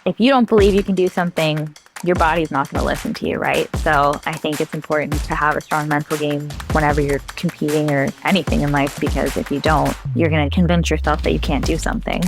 If you don't believe you can do something, your body's not going to listen to you, right? So I think it's important to have a strong mental game whenever you're competing or anything in life, because if you don't, you're going to convince yourself that you can't do something.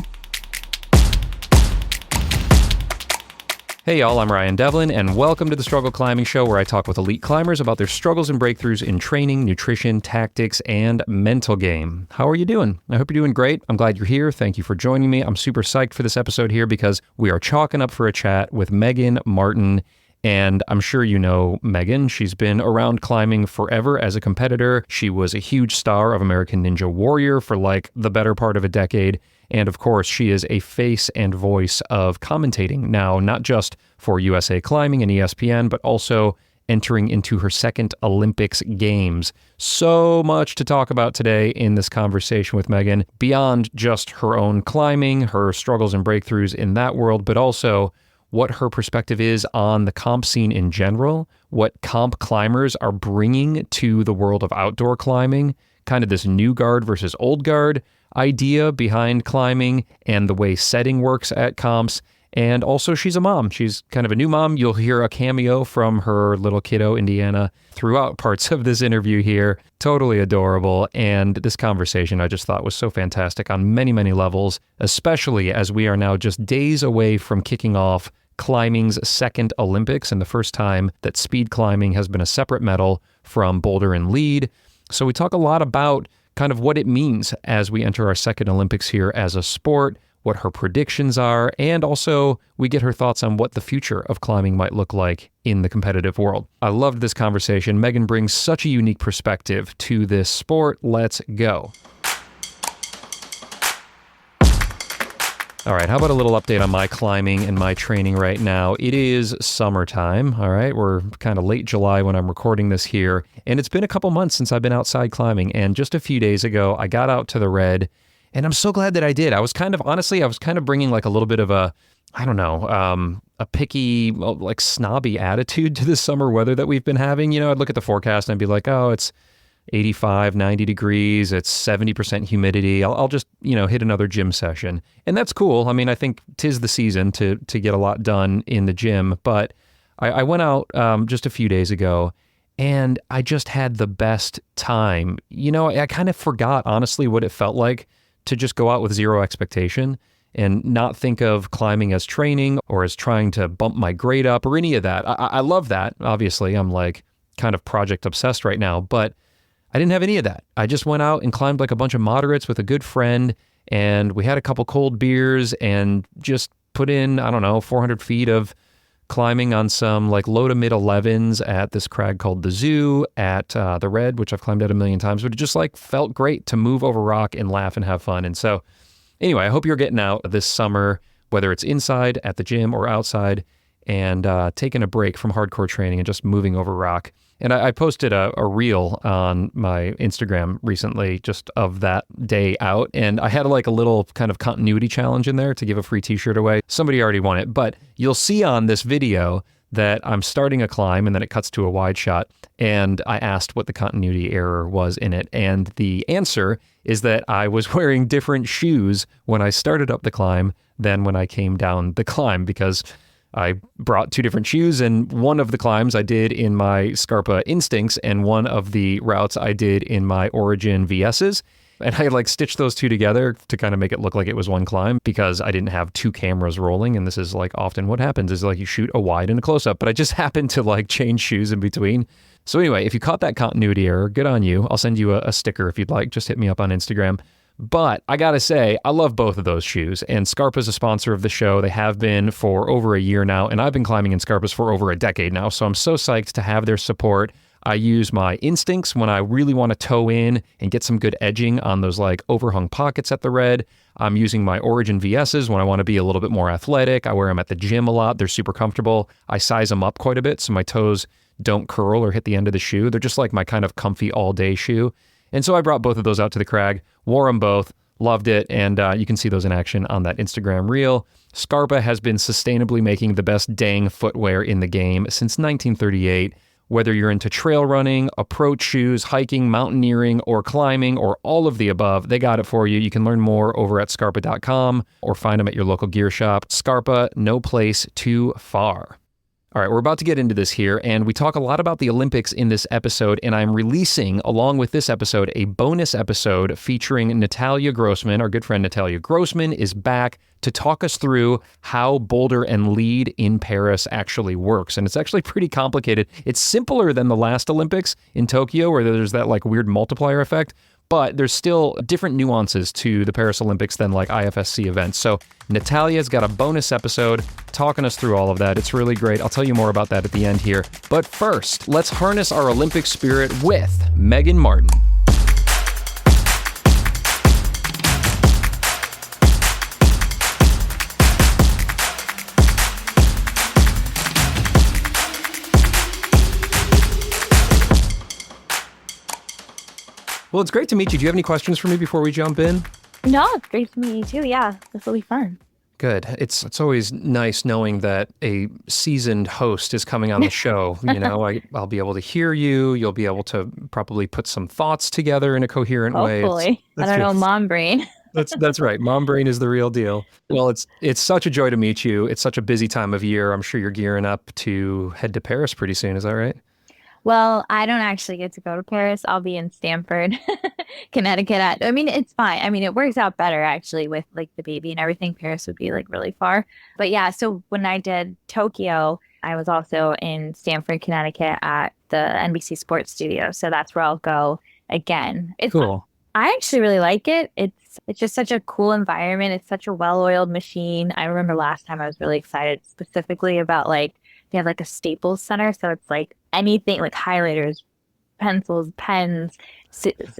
Hey y'all, I'm Ryan Devlin, and welcome to the Struggle Climbing Show, where I talk with elite climbers about their struggles and breakthroughs in training, nutrition, tactics, and mental game. How are you doing? I hope you're doing great. I'm glad you're here. Thank you for joining me. I'm super psyched for this episode here because we are chalking up for a chat with Meagan Martin. And I'm sure you know Meagan. She's been around climbing forever as a competitor. She was a huge star of American Ninja Warrior for like the better part of a decade. And of course, she is a face and voice of commentating now, not just for USA Climbing and ESPN, but also entering into her second Olympics Games. So much to talk about today in this conversation with Meagan, beyond just her own climbing, her struggles and breakthroughs in that world, but also what her perspective is on the comp scene in general, what comp climbers are bringing to the world of outdoor climbing, kind of this new guard versus old guard idea behind climbing and the way setting works at comps. And also she's a mom. She's kind of a new mom. You'll hear a cameo from her little kiddo, Indiana, throughout parts of this interview here. Totally adorable. And this conversation I just thought was so fantastic on many, many levels, especially as we are now just days away from kicking off climbing's second Olympics and the first time that speed climbing has been a separate medal from boulder and lead. So we talk a lot about kind of what it means as we enter our second Olympics here as a sport, what her predictions are, and also we get her thoughts on what the future of climbing might look like in the competitive world. I loved this conversation. Meagan brings such a unique perspective to this sport. Let's go. All right, how about a little update on my climbing and my training right now? It is summertime, all right? We're kind of late July when I'm recording this here, and it's been a couple months since I've been outside climbing, and just a few days ago, I got out to the Red, and I'm so glad that I did. I was kind of bringing like a little bit of a picky, like snobby attitude to the summer weather that we've been having. You know, I'd look at the forecast and I'd be like, oh, it's 85, 90 degrees, it's 70% humidity. I'll just, hit another gym session. And that's cool. I mean, I think 'tis the season to get a lot done in the gym. But I went out just a few days ago and I just had the best time. I kind of forgot, honestly, what it felt like to just go out with zero expectation and not think of climbing as training or as trying to bump my grade up or any of that. I love that. Obviously, I'm like kind of project obsessed right now, but I didn't have any of that. I just went out and climbed like a bunch of moderates with a good friend, and we had a couple cold beers and just put in, 400 feet of climbing on some like low to mid 11s at this crag called the Zoo at the Red, which I've climbed at a million times, but it just like felt great to move over rock and laugh and have fun. And so anyway, I hope you're getting out this summer, whether it's inside at the gym or outside, and taking a break from hardcore training and just moving over rock. And I posted a reel on my Instagram recently just of that day out. And I had like a little kind of continuity challenge in there to give a free t-shirt away. Somebody already won it, but you'll see on this video that I'm starting a climb and then it cuts to a wide shot. And I asked what the continuity error was in it. And the answer is that I was wearing different shoes when I started up the climb than when I came down the climb, because I brought two different shoes, and one of the climbs I did in my SCARPA Instincts and one of the routes I did in my Origin VS's. And I like stitched those two together to kind of make it look like it was one climb because I didn't have two cameras rolling. And this is like often what happens is like you shoot a wide and a close up, but I just happened to like change shoes in between. So anyway, if you caught that continuity error, good on you. I'll send you a sticker if you'd like. Just hit me up on Instagram. But I gotta say, I love both of those shoes, and SCARPA is a sponsor of the show. They have been for over a year now, and I've been climbing in SCARPAs for over a decade now, so I'm so psyched to have their support. I use my Instincts when I really want to toe in and get some good edging on those like overhung pockets at the Red. I'm using my Origin VS's when I want to be a little bit more athletic. I wear them at the gym a lot. They're super comfortable. I size them up quite a bit so my toes don't curl or hit the end of the shoe. They're just like my kind of comfy all-day shoe. And so I brought both of those out to the crag, wore them both, loved it, and you can see those in action on that Instagram reel. SCARPA has been sustainably making the best dang footwear in the game since 1938. Whether you're into trail running, approach shoes, hiking, mountaineering, or climbing, or all of the above, they got it for you. You can learn more over at scarpa.com or find them at your local gear shop. Scarpa, no place too far. All right, we're about to get into this here, and we talk a lot about the Olympics in this episode, and I'm releasing, along with this episode, a bonus episode featuring Natalia Grossman. Our good friend Natalia Grossman is back to talk us through how boulder and lead in Paris actually works, and it's actually pretty complicated. It's simpler than the last Olympics in Tokyo, where there's that like weird multiplier effect, but there's still different nuances to the Paris Olympics than like IFSC events. So Natalia's got a bonus episode talking us through all of that. It's really great. I'll tell you more about that at the end here. But first, let's harness our Olympic spirit with Meagan Martin. Well, it's great to meet you. Do you have any questions for me before we jump in? No, it's great to meet you too. Yeah, this will be fun. Good. It's always nice knowing that a seasoned host is coming on the show. You know, I'll be able to hear you. You'll be able to probably put some thoughts together in a coherent way. Hopefully. I don't know, mom brain. That's right. Mom brain is the real deal. Well, it's such a joy to meet you. It's such a busy time of year. I'm sure you're gearing up to head to Paris pretty soon. Is that right? Well, I don't actually get to go to Paris. I'll be in Stamford, Connecticut. I mean, it's fine. I mean, it works out better actually with like the baby and everything. Paris would be like really far. But yeah, so when I did Tokyo, I was also in Stamford, Connecticut at the NBC Sports Studio. So that's where I'll go again. It's cool. I actually really like it. It's just such a cool environment. It's such a well-oiled machine. I remember last time I was really excited specifically about like they have like a Staples Center. So it's like anything like highlighters, pencils, pens,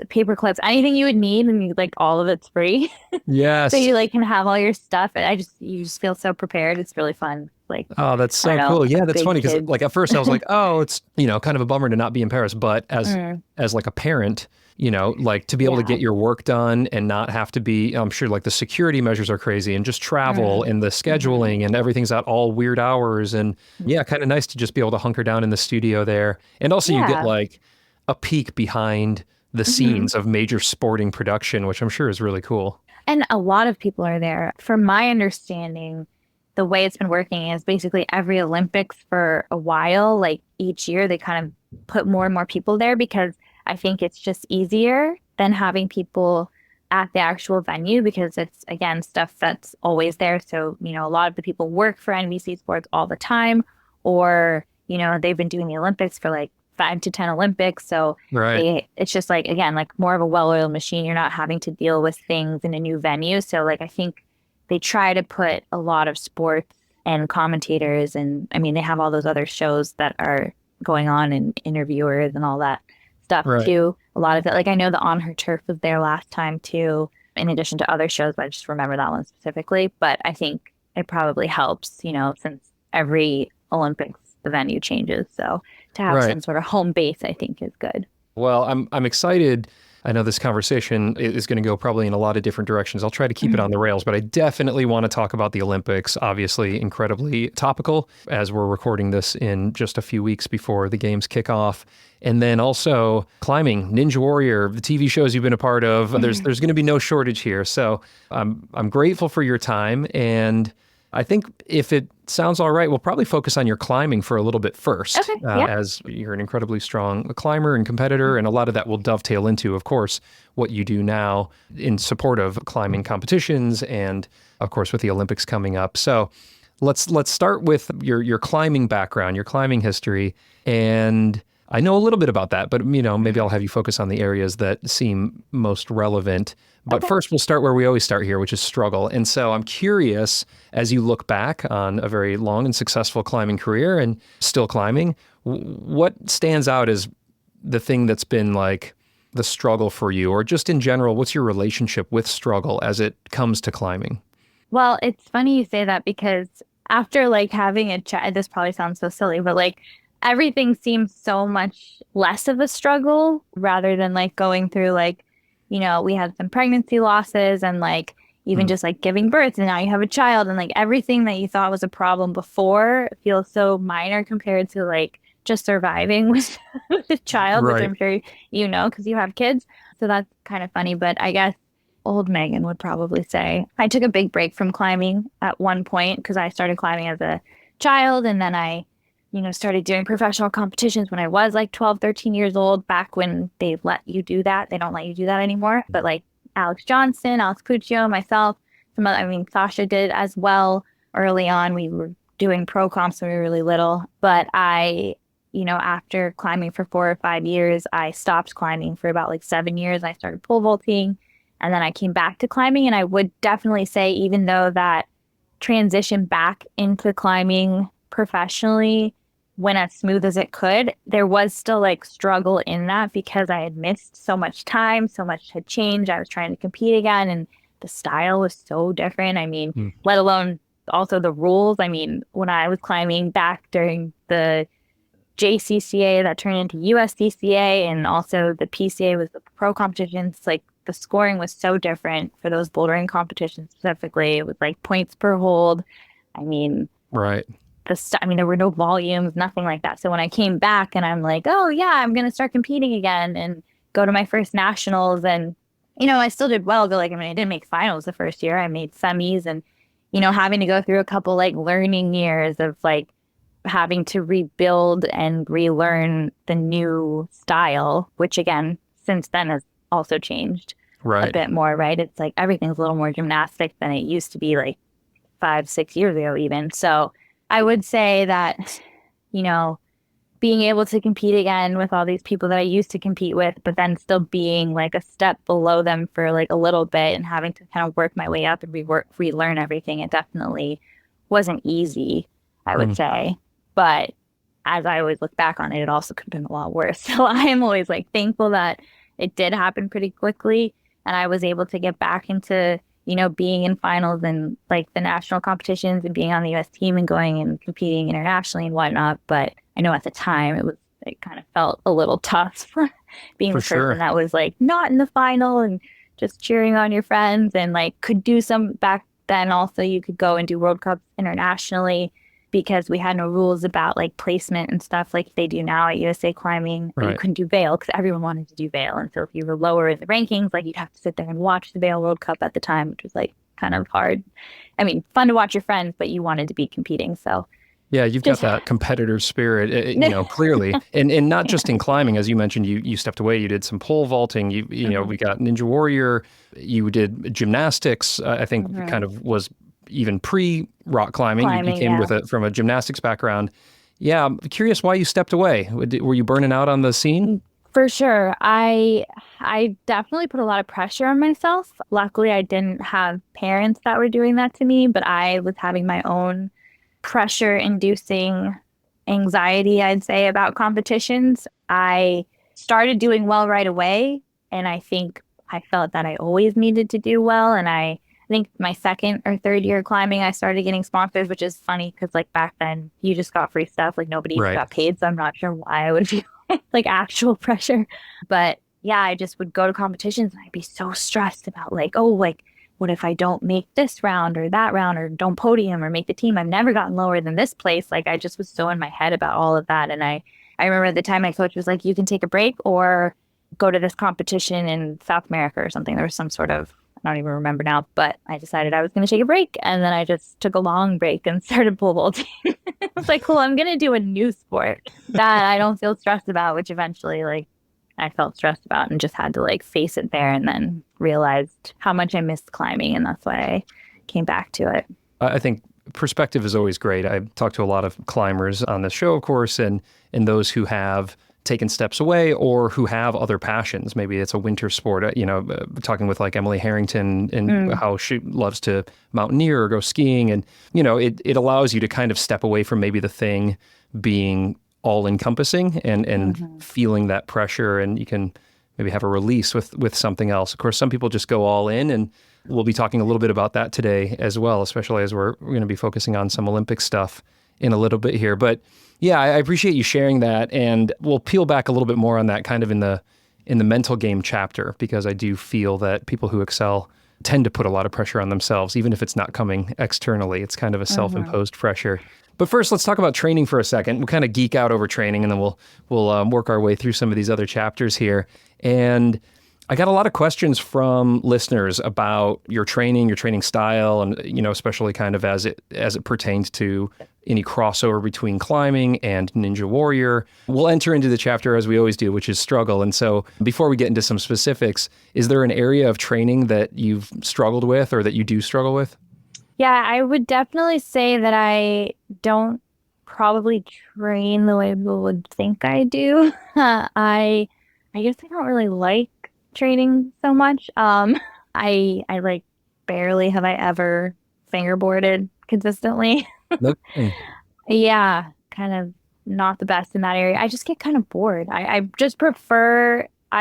paper clips, anything you would need, and like all of it's free. Yes. So you like can have all your stuff, and you just feel so prepared. It's really fun. Like, oh, that's so cool. Yeah, that's funny because like at first I was like, oh, it's kind of a bummer to not be in Paris, but as like a parent, like to be able to get your work done and not have to be, I'm sure like the security measures are crazy and just travel and the scheduling and everything's at all weird hours. And kind of nice to just be able to hunker down in the studio there. And also you get like a peek behind the scenes of major sporting production, which I'm sure is really cool. And a lot of people are there. From my understanding, the way it's been working is basically every Olympics for a while, like each year, they kind of put more and more people there because I think it's just easier than having people at the actual venue because it's, again, stuff that's always there. So, a lot of the people work for NBC Sports all the time, or, they've been doing the Olympics for like 5 to 10 Olympics. So it's just like, again, like more of a well-oiled machine. You're not having to deal with things in a new venue. So like, I think they try to put a lot of sports and commentators, and I mean, they have all those other shows that are going on and interviewers and all that stuff too. A lot of it, like I know the On Her Turf was there last time too, in addition to other shows, but I just remember that one specifically. But I think it probably helps, since every Olympics, the venue changes. So to have some sort of home base, I think is good. Well, I'm excited. I know this conversation is going to go probably in a lot of different directions. I'll try to keep it on the rails, but I definitely want to talk about the Olympics. Obviously, incredibly topical as we're recording this in just a few weeks before the games kick off. And then also climbing, Ninja Warrior, the TV shows you've been a part of. There's going to be no shortage here. So I'm grateful for your time. And I think if it sounds all right, we'll probably focus on your climbing for a little bit first, as you're an incredibly strong climber and competitor, and a lot of that will dovetail into, of course, what you do now in support of climbing competitions and, of course, with the Olympics coming up. So let's start with your climbing background, your climbing history, and I know a little bit about that, but maybe I'll have you focus on the areas that seem most relevant. But first, we'll start where we always start here, which is struggle. And so I'm curious, as you look back on a very long and successful climbing career and still climbing, what stands out as the thing that's been like the struggle for you, or just in general, what's your relationship with struggle as it comes to climbing? Well, it's funny you say that because after like having a chat, this probably sounds so silly, but like everything seems so much less of a struggle rather than like going through like, we had some pregnancy losses and like even just like giving birth, and now you have a child, and like everything that you thought was a problem before feels so minor compared to like just surviving with, with a child, which Right. I'm sure you know because you have kids. So that's kind of funny. But I guess old Megan would probably say I took a big break from climbing at one point because I started climbing as a child, and then I started doing professional competitions when I was like 12, 13 years old, back when they let you do that. They don't let you do that anymore. But like Alex Johnson, Alex Puccio, myself, Sasha did as well early on. We were doing pro comps when we were really little. But after climbing for 4 or 5 years, I stopped climbing for about like 7 years. I started pole vaulting, and then I came back to climbing. And I would definitely say, even though that transition back into climbing professionally went as smooth as it could, there was still like struggle in that because I had missed so much time, so much had changed. I was trying to compete again, and the style was so different. I mean, let alone also the rules. I mean, when I was climbing back during the JCCA that turned into USCCA, and also the PCA was the pro competitions, like the scoring was so different for those bouldering competitions specifically. It was like points per hold. I mean, Right. there were no volumes, nothing like that. So when I came back and I'm like, oh yeah, I'm going to start competing again and go to my first nationals. And, I still did well, but I didn't make finals the first year. I made semis, and, having to go through a couple like learning years of like having to rebuild and relearn the new style, which again, since then has also changed a bit more, right? It's like everything's a little more gymnastic than it used to be like 5-6 years ago even. So I would say that, being able to compete again with all these people that I used to compete with, but then still being like a step below them for like a little bit and having to kind of work my way up and relearn everything, it definitely wasn't easy, I would say. But as I always look back on it, it also could have been a lot worse. So I am always like thankful that it did happen pretty quickly, and I was able to get back into being in finals and like the national competitions and being on the US team and going and competing internationally and whatnot. But I know at the time it kind of felt a little tough being the person that was like not in the final and just cheering on your friends, and like could do some back then. Also, you could go and do World Cups internationally because we had no rules about like placement and stuff like they do now at USA Climbing. But you couldn't do Vail because everyone wanted to do Vail. And so if you were lower in the rankings, like you'd have to sit there and watch the Vail World Cup at the time, which was like kind of hard. I mean, fun to watch your friends, but you wanted to be competing. So yeah, you've got that competitor spirit, clearly. And not just in climbing, as you mentioned, you stepped away, you did some pole vaulting, we got Ninja Warrior, you did gymnastics, I think kind of was even pre-rock climbing. You came from a gymnastics background. Yeah, I'm curious why you stepped away. Were you burning out on the scene? For sure. I definitely put a lot of pressure on myself. Luckily, I didn't have parents that were doing that to me, but I was having my own pressure-inducing anxiety, I'd say, about competitions. I started doing well right away, and I think I felt that I always needed to do well, and I think my second or third year climbing, I started getting sponsors, which is funny because like back then you just got free stuff. Like nobody got paid. So I'm not sure why I would feel like actual pressure. But yeah, I just would go to competitions and I'd be so stressed about like, oh, like what if I don't make this round or that round or don't podium or make the team? I've never gotten lower than this place. Like I just was so in my head about all of that. And I remember at the time my coach was like, you can take a break or go to this competition in South America or something. There was some sort of, I don't even remember now, but I decided I was going to take a break. And then I just took a long break and started pole vaulting. I was like, cool, I'm going to do a new sport that I don't feel stressed about, which eventually like I felt stressed about and just had to like face it there, and then realized how much I missed climbing. And that's why I came back to it. I think perspective is always great. I've talked to a lot of climbers on this show, of course, and those who have taken steps away or who have other passions. Maybe it's a winter sport, talking with like Emily Harrington and how she loves to mountaineer or go skiing. And, it allows you to kind of step away from maybe the thing being all encompassing and feeling that pressure, and you can maybe have a release with something else. Of course, some people just go all in, and we'll be talking a little bit about that today as well, especially as we're going to be focusing on some Olympic stuff in a little bit here. But yeah, I appreciate you sharing that, and we'll peel back a little bit more on that kind of in the mental game chapter, because I do feel that people who excel tend to put a lot of pressure on themselves, even if it's not coming externally. It's kind of a self-imposed pressure. But first, let's talk about training for a second. We'll kind of geek out over training, and then we'll work our way through some of these other chapters here. And I got a lot of questions from listeners about your training style, and especially kind of as it pertains to any crossover between climbing and Ninja Warrior. We'll enter into the chapter as we always do, which is struggle. And so before we get into some specifics, is there an area of training that you've struggled with or that you do struggle with? Yeah, I would definitely say that I don't probably train the way people would think I do. I guess I don't really like training so much. I like barely have I ever fingerboarded consistently. Okay. Yeah, kind of not the best in that area. I just get kind of bored. I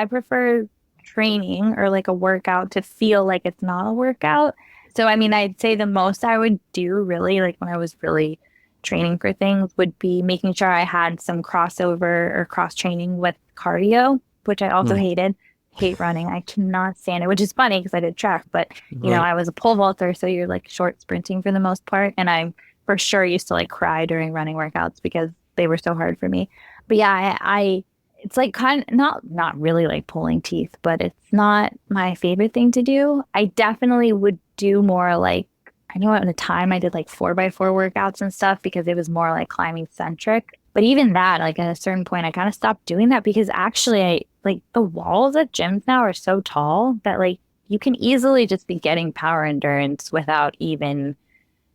prefer training or like a workout to feel like it's not a workout. So, I mean, I'd say the most I would do really, like when I was really training for things, would be making sure I had some crossover or cross training with cardio, which I also hated. Hate running. I cannot stand it, which is funny because I did track, but I was a pole vaulter, so you're like short sprinting for the most part. And I for sure used to like cry during running workouts because they were so hard for me. But yeah, I it's like kind of not really like pulling teeth, but it's not my favorite thing to do. I definitely would do more like, I know at the time I did like 4x4 workouts and stuff because it was more like climbing centric. But even that, like at a certain point, I kind of stopped doing that because actually like the walls at gyms now are so tall that like you can easily just be getting power endurance without even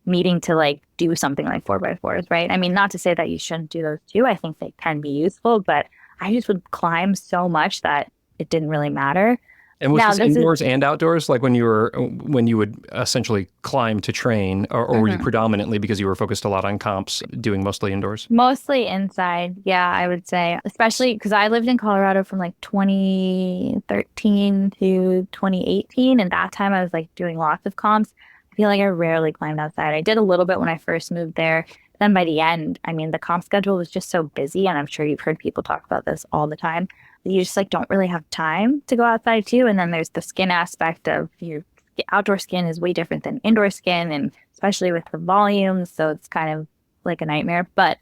needing to like do something like 4x4s, right? I mean, not to say that you shouldn't do those too. I think they can be useful, but I just would climb so much that it didn't really matter. And was this indoors and outdoors? Like when you would essentially climb to train, or were you predominantly, because you were focused a lot on comps, doing mostly indoors? Mostly inside, yeah, I would say. Especially because I lived in Colorado from like 2013 to 2018. And that time I was like doing lots of comps. I feel like I rarely climbed outside. I did a little bit when I first moved there. Then by the end, I mean, the comp schedule was just so busy. And I'm sure you've heard people talk about this all the time. You just like don't really have time to go outside too. And then there's the skin aspect of your outdoor skin is way different than indoor skin, and especially with the volume. So it's kind of like a nightmare. But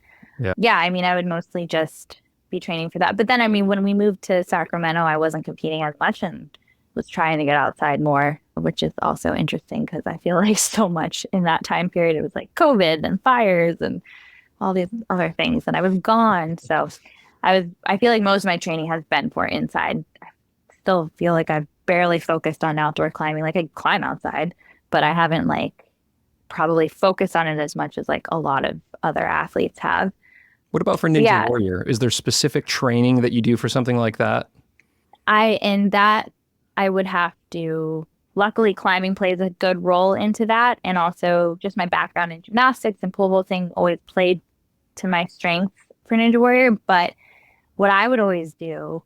yeah, I mean, I would mostly just be training for that. But then, I mean, when we moved to Sacramento, I wasn't competing as much and was trying to get outside more, which is also interesting because I feel like so much in that time period, it was like COVID and fires and all these other things. And I was gone. So I feel like most of my training has been for inside. I still feel like I've barely focused on outdoor climbing. Like I climb outside, but I haven't like probably focused on it as much as like a lot of other athletes have. What about for Ninja Warrior? Is there specific training that you do for something like that? I would have to, luckily climbing plays a good role into that. And also just my background in gymnastics and pole vaulting always played to my strengths for Ninja Warrior. But what I would always do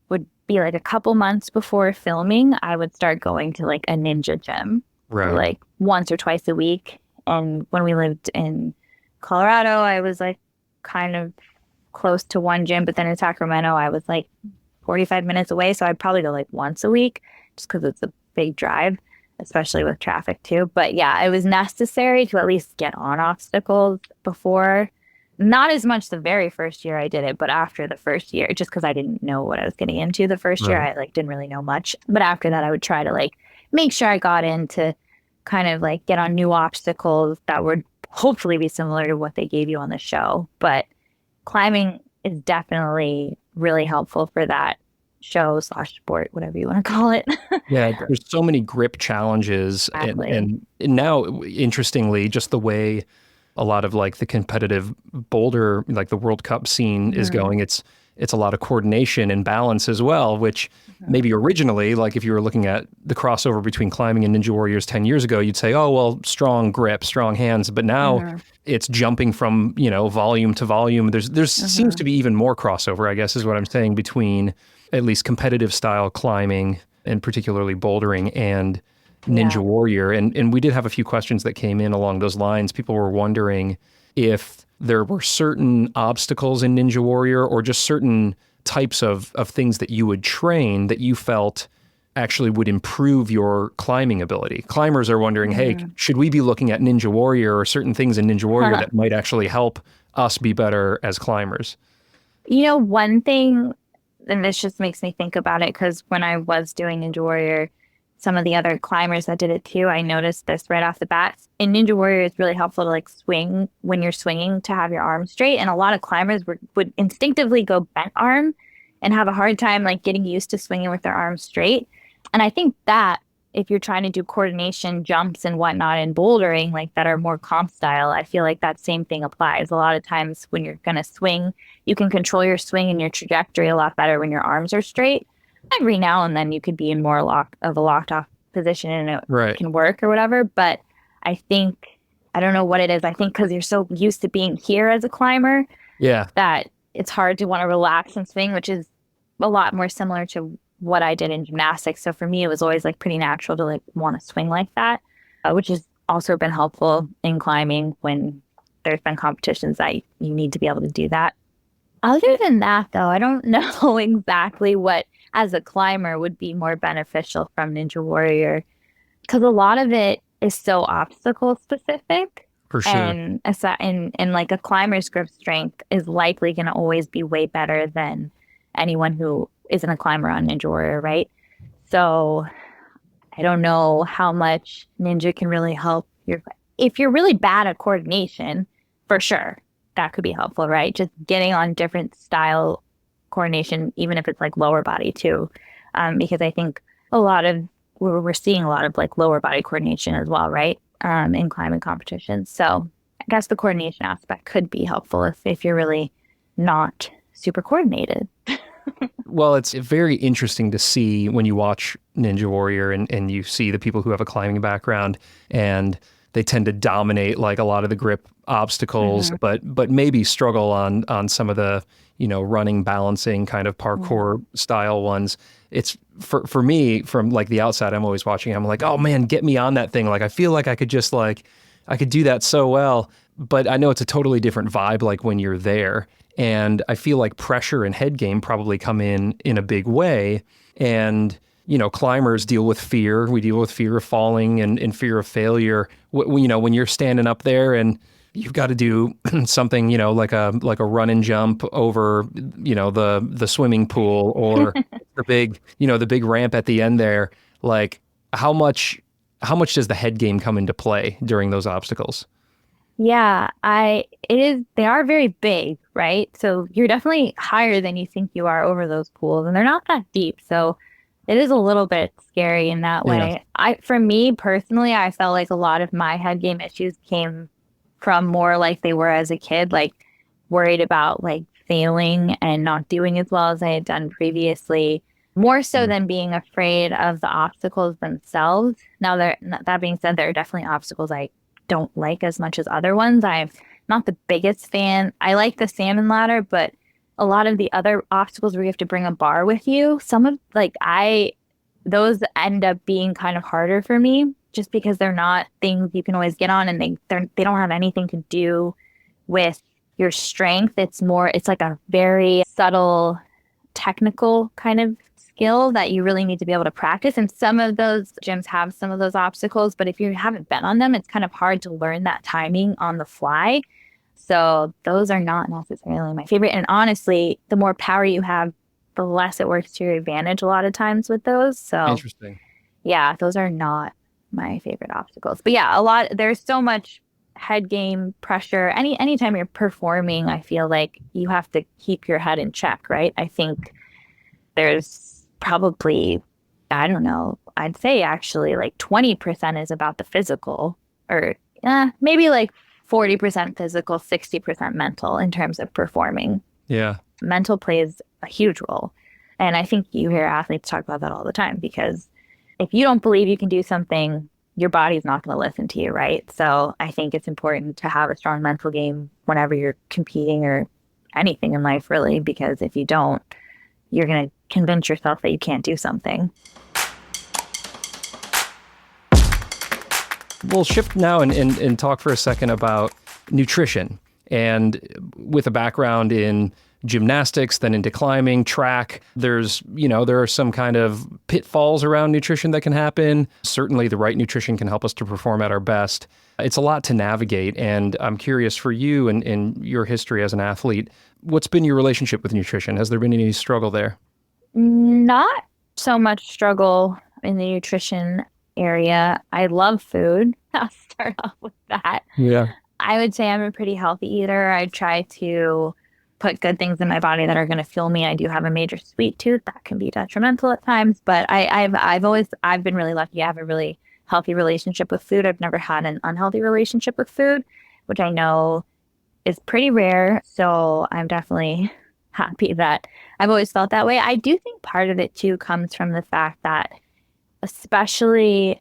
would be like a couple months before filming, I would start going to like a ninja gym, like once or twice a week. And when we lived in Colorado, I was like kind of close to one gym, but then in Sacramento, I was like 45 minutes away. So I'd probably go like once a week just because it's a big drive, especially with traffic too. But yeah, it was necessary to at least get on obstacles before. Not as much the very first year I did it, but after the first year, just because I didn't know what I was getting into the first year, I like didn't really know much. But after that, I would try to like make sure I got in to kind of like get on new obstacles that would hopefully be similar to what they gave you on the show. But climbing is definitely really helpful for that show/sport, whatever you want to call it. Yeah, there's so many grip challenges. Exactly. And now, interestingly, just the way a lot of like the competitive boulder, like the World Cup scene is going, it's a lot of coordination and balance as well, which maybe originally, like if you were looking at the crossover between climbing and Ninja Warriors 10 years ago, you'd say, oh, well, strong grip, strong hands. But now it's jumping from, volume to volume. There's seems to be even more crossover, I guess is what I'm saying, between at least competitive style climbing and particularly bouldering and Ninja Warrior. And we did have a few questions that came in along those lines. People were wondering if there were certain obstacles in Ninja Warrior or just certain types of things that you would train that you felt actually would improve your climbing ability. Climbers are wondering, hey, should we be looking at Ninja Warrior or certain things in Ninja Warrior that might actually help us be better as climbers? One thing, and this just makes me think about it because when I was doing Ninja Warrior, some of the other climbers that did it too, I noticed this right off the bat. In Ninja Warrior, it's really helpful to like swing when you're swinging to have your arms straight. And a lot of climbers would instinctively go bent arm and have a hard time like getting used to swinging with their arms straight. And I think that if you're trying to do coordination jumps and whatnot and bouldering like that are more comp style, I feel like that same thing applies. A lot of times when you're going to swing, you can control your swing and your trajectory a lot better when your arms are straight. Every now and then you could be in more of a locked off position and it can work or whatever. But I think, I don't know what it is. I think because you're so used to being here as a climber, that it's hard to want to relax and swing, which is a lot more similar to what I did in gymnastics. So for me, it was always like pretty natural to like want to swing like that, which has also been helpful in climbing when there's been competitions that you need to be able to do that. Other than that, though, I don't know exactly what, as a climber, would be more beneficial from Ninja Warrior, because a lot of it is so obstacle specific. For sure. And like a climber's grip strength is likely going to always be way better than anyone who isn't a climber on Ninja Warrior, right? So I don't know how much Ninja can really help if you're really bad at coordination, for sure. That could be helpful, right? Just getting on different style coordination, even if it's like lower body too. Because I think we're seeing a lot of like lower body coordination as well, right? In climbing competitions. So I guess the coordination aspect could be helpful if you're really not super coordinated. Well, it's very interesting to see when you watch Ninja Warrior and you see the people who have a climbing background and they tend to dominate like a lot of the grip obstacles, but maybe struggle on some of the, running, balancing kind of parkour style ones. It's for me, from like the outside, I'm always watching, I'm like, oh man, get me on that thing. Like, I feel like I could just like, I could do that so well, but I know it's a totally different vibe like when you're there. And I feel like pressure and head game probably come in a big way. And, climbers deal with fear. We deal with fear of falling and fear of failure. When you're standing up there and you've got to do something, like a run and jump over, the swimming pool or the big ramp at the end there. Like how much does the head game come into play during those obstacles? Yeah, they are very big, right? So you're definitely higher than you think you are over those pools, and they're not that deep. So it is a little bit scary in that way. For me personally, I felt like a lot of my head game issues came from more like they were as a kid, like worried about like failing and not doing as well as I had done previously, more so than being afraid of the obstacles themselves. Now, that being said, there are definitely obstacles I don't like as much as other ones. I'm not the biggest fan. I like the salmon ladder, but a lot of the other obstacles where you have to bring a bar with you, those end up being kind of harder for me just because they're not things you can always get on, and they don't have anything to do with your strength. It's like a very subtle technical kind of skill that you really need to be able to practice. And some of those gyms have some of those obstacles, but if you haven't been on them, it's kind of hard to learn that timing on the fly. So those are not necessarily my favorite. And honestly, the more power you have, the less it works to your advantage a lot of times with those. So interesting. Yeah, those are not my favorite obstacles. But yeah, there's so much head game pressure. Anytime you're performing, I feel like you have to keep your head in check, right? I think there's probably, I don't know, I'd say actually like 20% is about the physical, or maybe like 40% physical, 60% mental in terms of performing. Yeah. Mental plays a huge role. And I think you hear athletes talk about that all the time, because if you don't believe you can do something, your body's not going to listen to you, right? So I think it's important to have a strong mental game whenever you're competing or anything in life, really, because if you don't, you're going to convince yourself that you can't do something. We'll shift now and talk for a second about nutrition. And with a background in gymnastics, then into climbing, track. There are some kind of pitfalls around nutrition that can happen. Certainly the right nutrition can help us to perform at our best. It's a lot to navigate. And I'm curious for you and your history as an athlete, what's been your relationship with nutrition? Has there been any struggle there? Not so much struggle in the nutrition area. I love food. I'll start off with that. Yeah. I would say I'm a pretty healthy eater. I try to put good things in my body that are going to fuel me. I do have a major sweet tooth that can be detrimental at times, but I've been really lucky. I have a really healthy relationship with food. I've never had an unhealthy relationship with food, which I know is pretty rare. So I'm definitely happy that I've always felt that way. I do think part of it too comes from the fact that, especially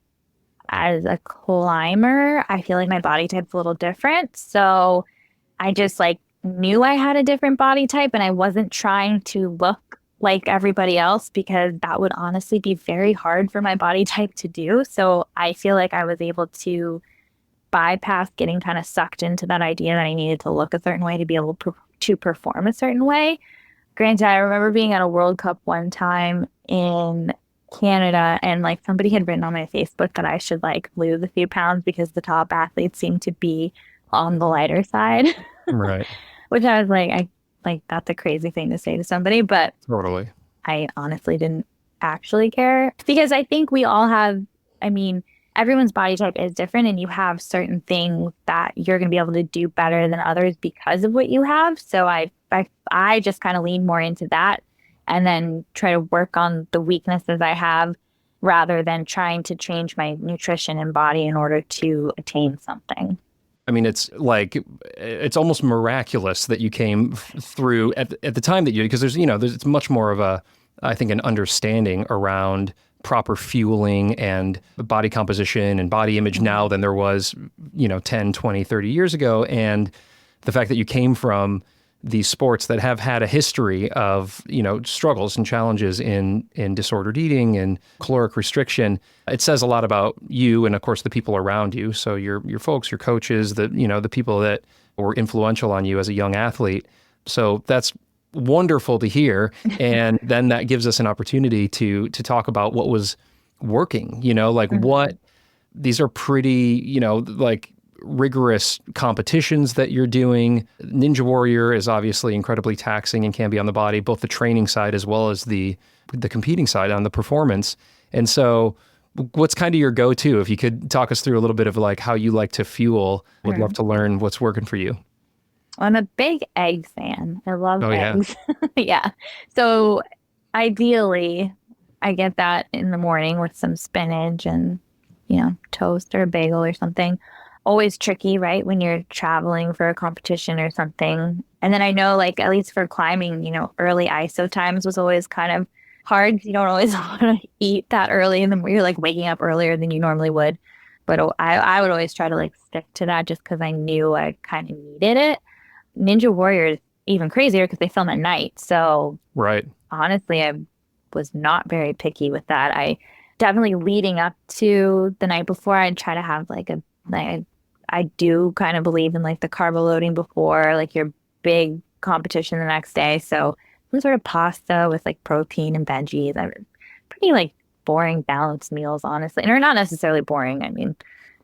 as a climber, I feel like my body type's a little different. So I just knew I had a different body type, and I wasn't trying to look like everybody else because that would honestly be very hard for my body type to do. So I feel like I was able to bypass getting kind of sucked into that idea that I needed to look a certain way to be able to perform a certain way. Granted, I remember being at a World Cup one time in Canada, and somebody had written on my Facebook that I should lose a few pounds because the top athletes seem to be on the lighter side. Right. Which I was that's a crazy thing to say to somebody, but Totally. I honestly didn't actually care because I think we all have, everyone's body type is different, and you have certain things that you're going to be able to do better than others because of what you have. So I just kind of lean more into that and then try to work on the weaknesses I have rather than trying to change my nutrition and body in order to attain something. It's almost miraculous that you came through at the time that you did, because it's much more of I think an understanding around proper fueling and body composition and body image now than there was, 10, 20, 30 years ago. And the fact that you came from these sports that have had a history of, struggles and challenges in disordered eating and caloric restriction, it says a lot about you and, of course, the people around you. So your folks, your coaches, the people that were influential on you as a young athlete. So that's wonderful to hear. And then that gives us an opportunity to talk about what was working, what these are pretty, rigorous competitions that you're doing. Ninja Warrior is obviously incredibly taxing and can be on the body, both the training side as well as the competing side on the performance. And so what's kind of your go-to? If you could talk us through a little bit of how you like to fuel, would love to learn what's working for you. I'm a big egg fan. I love eggs. Yeah. Yeah. So ideally, I get that in the morning with some spinach and, toast or a bagel or something. Always tricky, right? When you're traveling for a competition or something. And then I know at least for climbing, early ISO times was always kind of hard. You don't always want to eat that early in the morning. You're waking up earlier than you normally would. But I would always try to stick to that just because I knew I kind of needed it. Ninja Warrior is even crazier because they film at night. So right. Honestly, I was not very picky with that. I definitely leading up to the night before, I'd try to have I do kind of believe in the carb loading before your big competition the next day. So some sort of pasta with protein and veggies. Pretty boring balanced meals, honestly. And they're not necessarily boring.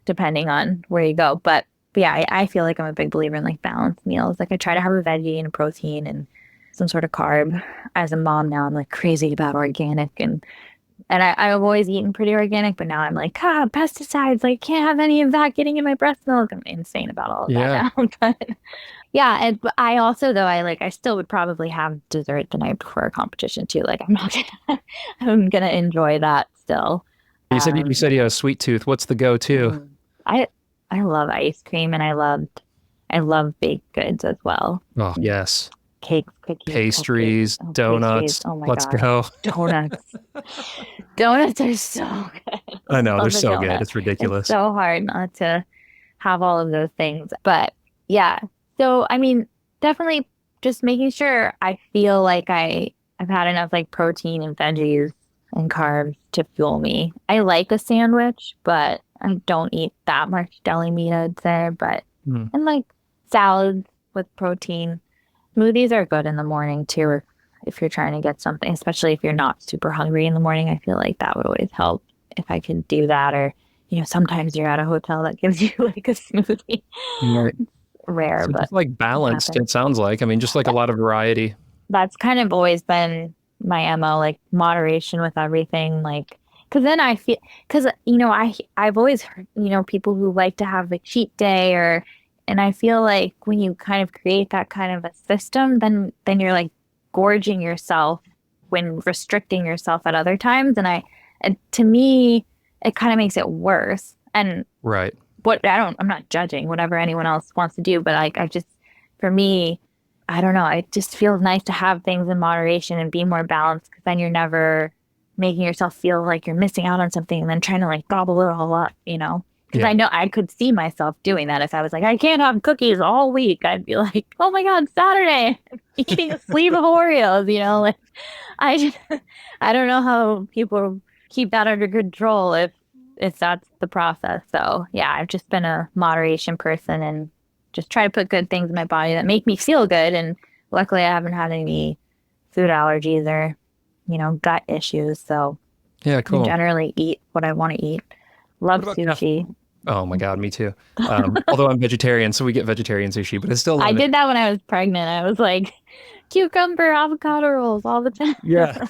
Depending on where you go. But yeah, I feel like I'm a big believer in balanced meals. I try to have a veggie and a protein and some sort of carb. As a mom now, I'm crazy about organic and I've always eaten pretty organic, but now I'm pesticides, can't have any of that getting in my breast milk. I'm insane about all of that now. But yeah, and I also though I still would probably have dessert the night before a competition too. I'm gonna enjoy that still. You said you have a sweet tooth. What's the go-to? I love ice cream and I love baked goods as well. Oh yes. Cakes, cookies, pastries, donuts. Pastries. Oh my Let's gosh. go. Donuts. Donuts are so good. I know, they're so good. It's ridiculous. It's so hard not to have all of those things. But yeah, so definitely just making sure I feel like I've had enough protein and veggies and carbs to fuel me. I like a sandwich, but I don't eat that much deli meat, I'd say. But and salads with protein. Smoothies are good in the morning too, or if you're trying to get something, especially if you're not super hungry in the morning. I feel like that would always help if I could do that. Or, sometimes you're at a hotel that gives you like a smoothie. Right. Rare, So but just like it balanced, happens. it sounds like. I mean, just like a lot of variety. That's kind of always been my MO, like moderation with everything. Like, because then I feel, because, I've always heard, people who like to have a cheat day and I feel like when you kind of create that kind of a system, then you're like gorging yourself when restricting yourself at other times. And to me, it kind of makes it worse. And Right. I'm not judging whatever anyone else wants to do, but like, for me, I don't know. It just feels nice to have things in moderation and be more balanced because then you're never making yourself feel like you're missing out on something and then trying to like gobble it all up, Because Yeah. I know I could see myself doing that if I was like, I can't have cookies all week. I'd be like, oh my God, Saturday, I'm eating a sleeve of Oreos, Like I just, I don't know how people keep that under control if that's the process. So yeah, I've just been a moderation person and just try to put good things in my body that make me feel good. And luckily I haven't had any food allergies or, gut issues. So Yeah, I cool. generally eat what I want to eat. Love What about sushi. Oh my God, me too. Although I'm vegetarian, so we get vegetarian sushi, but it's still I limited. did that when I was pregnant. I was like, cucumber, avocado rolls all the time. Yeah.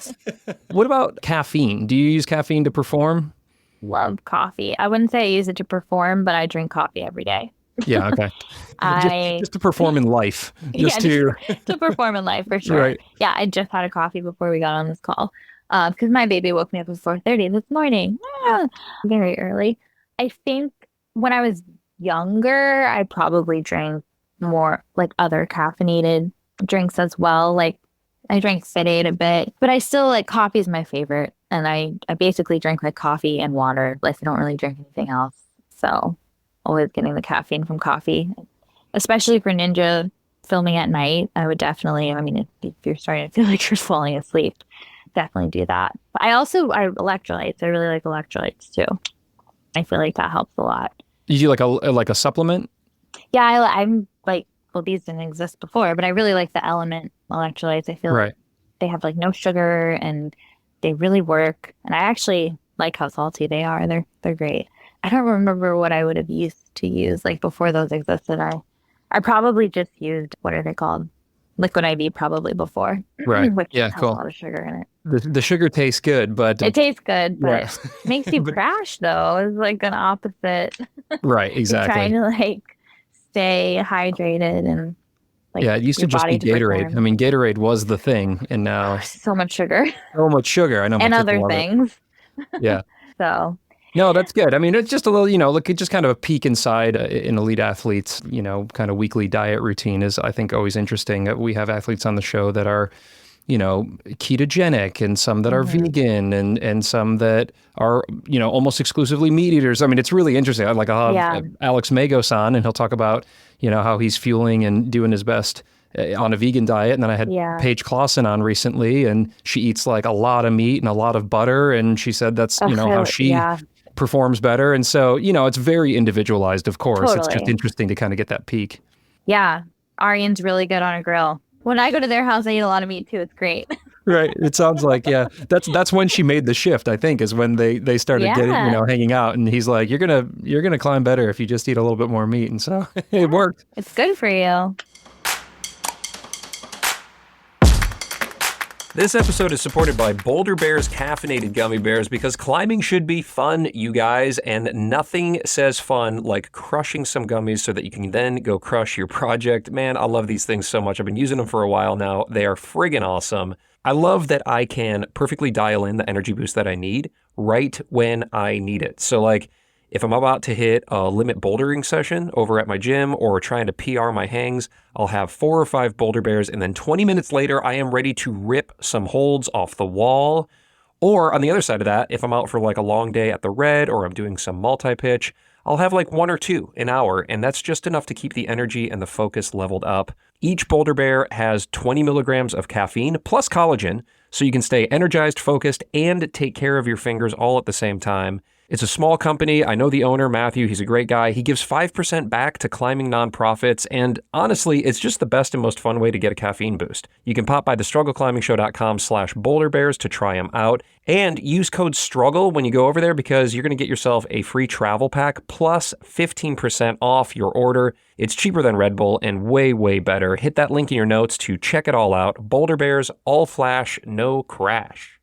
What about caffeine? Do you use caffeine to perform? Love coffee. I wouldn't say I use it to perform, but I drink coffee every day. Yeah, okay. Just I, just to perform in life. yeah, Just just to to perform in life for sure. right. Yeah, I just had a coffee before we got on this call. Because my baby woke me up at 4:30 this morning. Ah, very early. I think when I was younger, I probably drank more like other caffeinated drinks as well. Like I drank Fit Aid a bit, but I still like coffee is my favorite. And I basically drink like coffee and water. Like I don't really drink anything else. So always getting the caffeine from coffee, especially for ninja filming at night. I would definitely, I mean, if you're starting to feel like you're falling asleep, definitely do that. But I electrolytes. I really like electrolytes too. I feel like that helps a lot. You do like a supplement? Yeah, I'm like, well, these didn't exist before, but I really like the element electrolytes. I feel like Right. they have like no sugar and they really work. And I actually like how salty they are. They're great. I don't remember what I would have used to use like before those existed. I probably just used what are they called? Liquid IV probably before, Right. which Yeah, has a cool. lot of sugar in it. The sugar tastes good, but It tastes good, yeah. but makes you But crash though. It's like an opposite. right, You're trying exactly. to like stay hydrated and like Yeah, it used to your just be body to Gatorade. I perform. mean, Gatorade was the thing, and now So much sugar so much sugar. I know my and kids other love it. things. Yeah. So No, that's good. I mean, it's just a little, look, it's just kind of a peek inside an elite athlete's, kind of weekly diet routine is, I think, always interesting. We have athletes on the show that are, ketogenic and some that are mhm. vegan and some that are, almost exclusively meat eaters. I mean, it's really interesting. I'll have Yeah, Alex Magos on and he'll talk about, how he's fueling and doing his best on a vegan diet. And then I had yeah. Paige Clausen on recently and she eats like a lot of meat and a lot of butter. And she said that's, how she Yeah, performs better. And so, it's very individualized, of course. It's just totally. interesting to kind of get that peek. Yeah. Arian's really good on a grill. When I go to their house, I eat a lot of meat too. It's great. Right. It sounds like, yeah, that's when she made the shift, I think, is when they started getting, Yeah. hanging out. And he's like, you're gonna climb better if you just eat a little bit more meat. And so it Yeah. worked. It's good for you. This episode is supported by Boulder Bear's caffeinated gummy bears because climbing should be fun, you guys, and nothing says fun like crushing some gummies so that you can then go crush your project. Man, I love these things so much. I've been using them for a while now. They are friggin' awesome. I love that I can perfectly dial in the energy boost that I need right when I need it. So like, if I'm about to hit a limit bouldering session over at my gym or trying to PR my hangs, I'll have 4 or 5 Boulder Bears, and then 20 minutes later, I am ready to rip some holds off the wall. Or on the other side of that, if I'm out for like a long day at the red or I'm doing some multi-pitch, I'll have like 1 or 2 an hour, and that's just enough to keep the energy and the focus leveled up. Each Boulder Bear has 20 milligrams of caffeine plus collagen, so you can stay energized, focused, and take care of your fingers all at the same time. It's a small company. I know the owner, Matthew. He's a great guy. He gives 5% back to climbing nonprofits, and honestly, it's just the best and most fun way to get a caffeine boost. You can pop by thestruggleclimbingshow.com/boulderbears to try them out, and use code STRUGGLE when you go over there because you're going to get yourself a free travel pack plus 15% off your order. It's cheaper than Red Bull and way, way better. Hit that link in your notes to check it all out. Boulder Bears, all flash, no crash.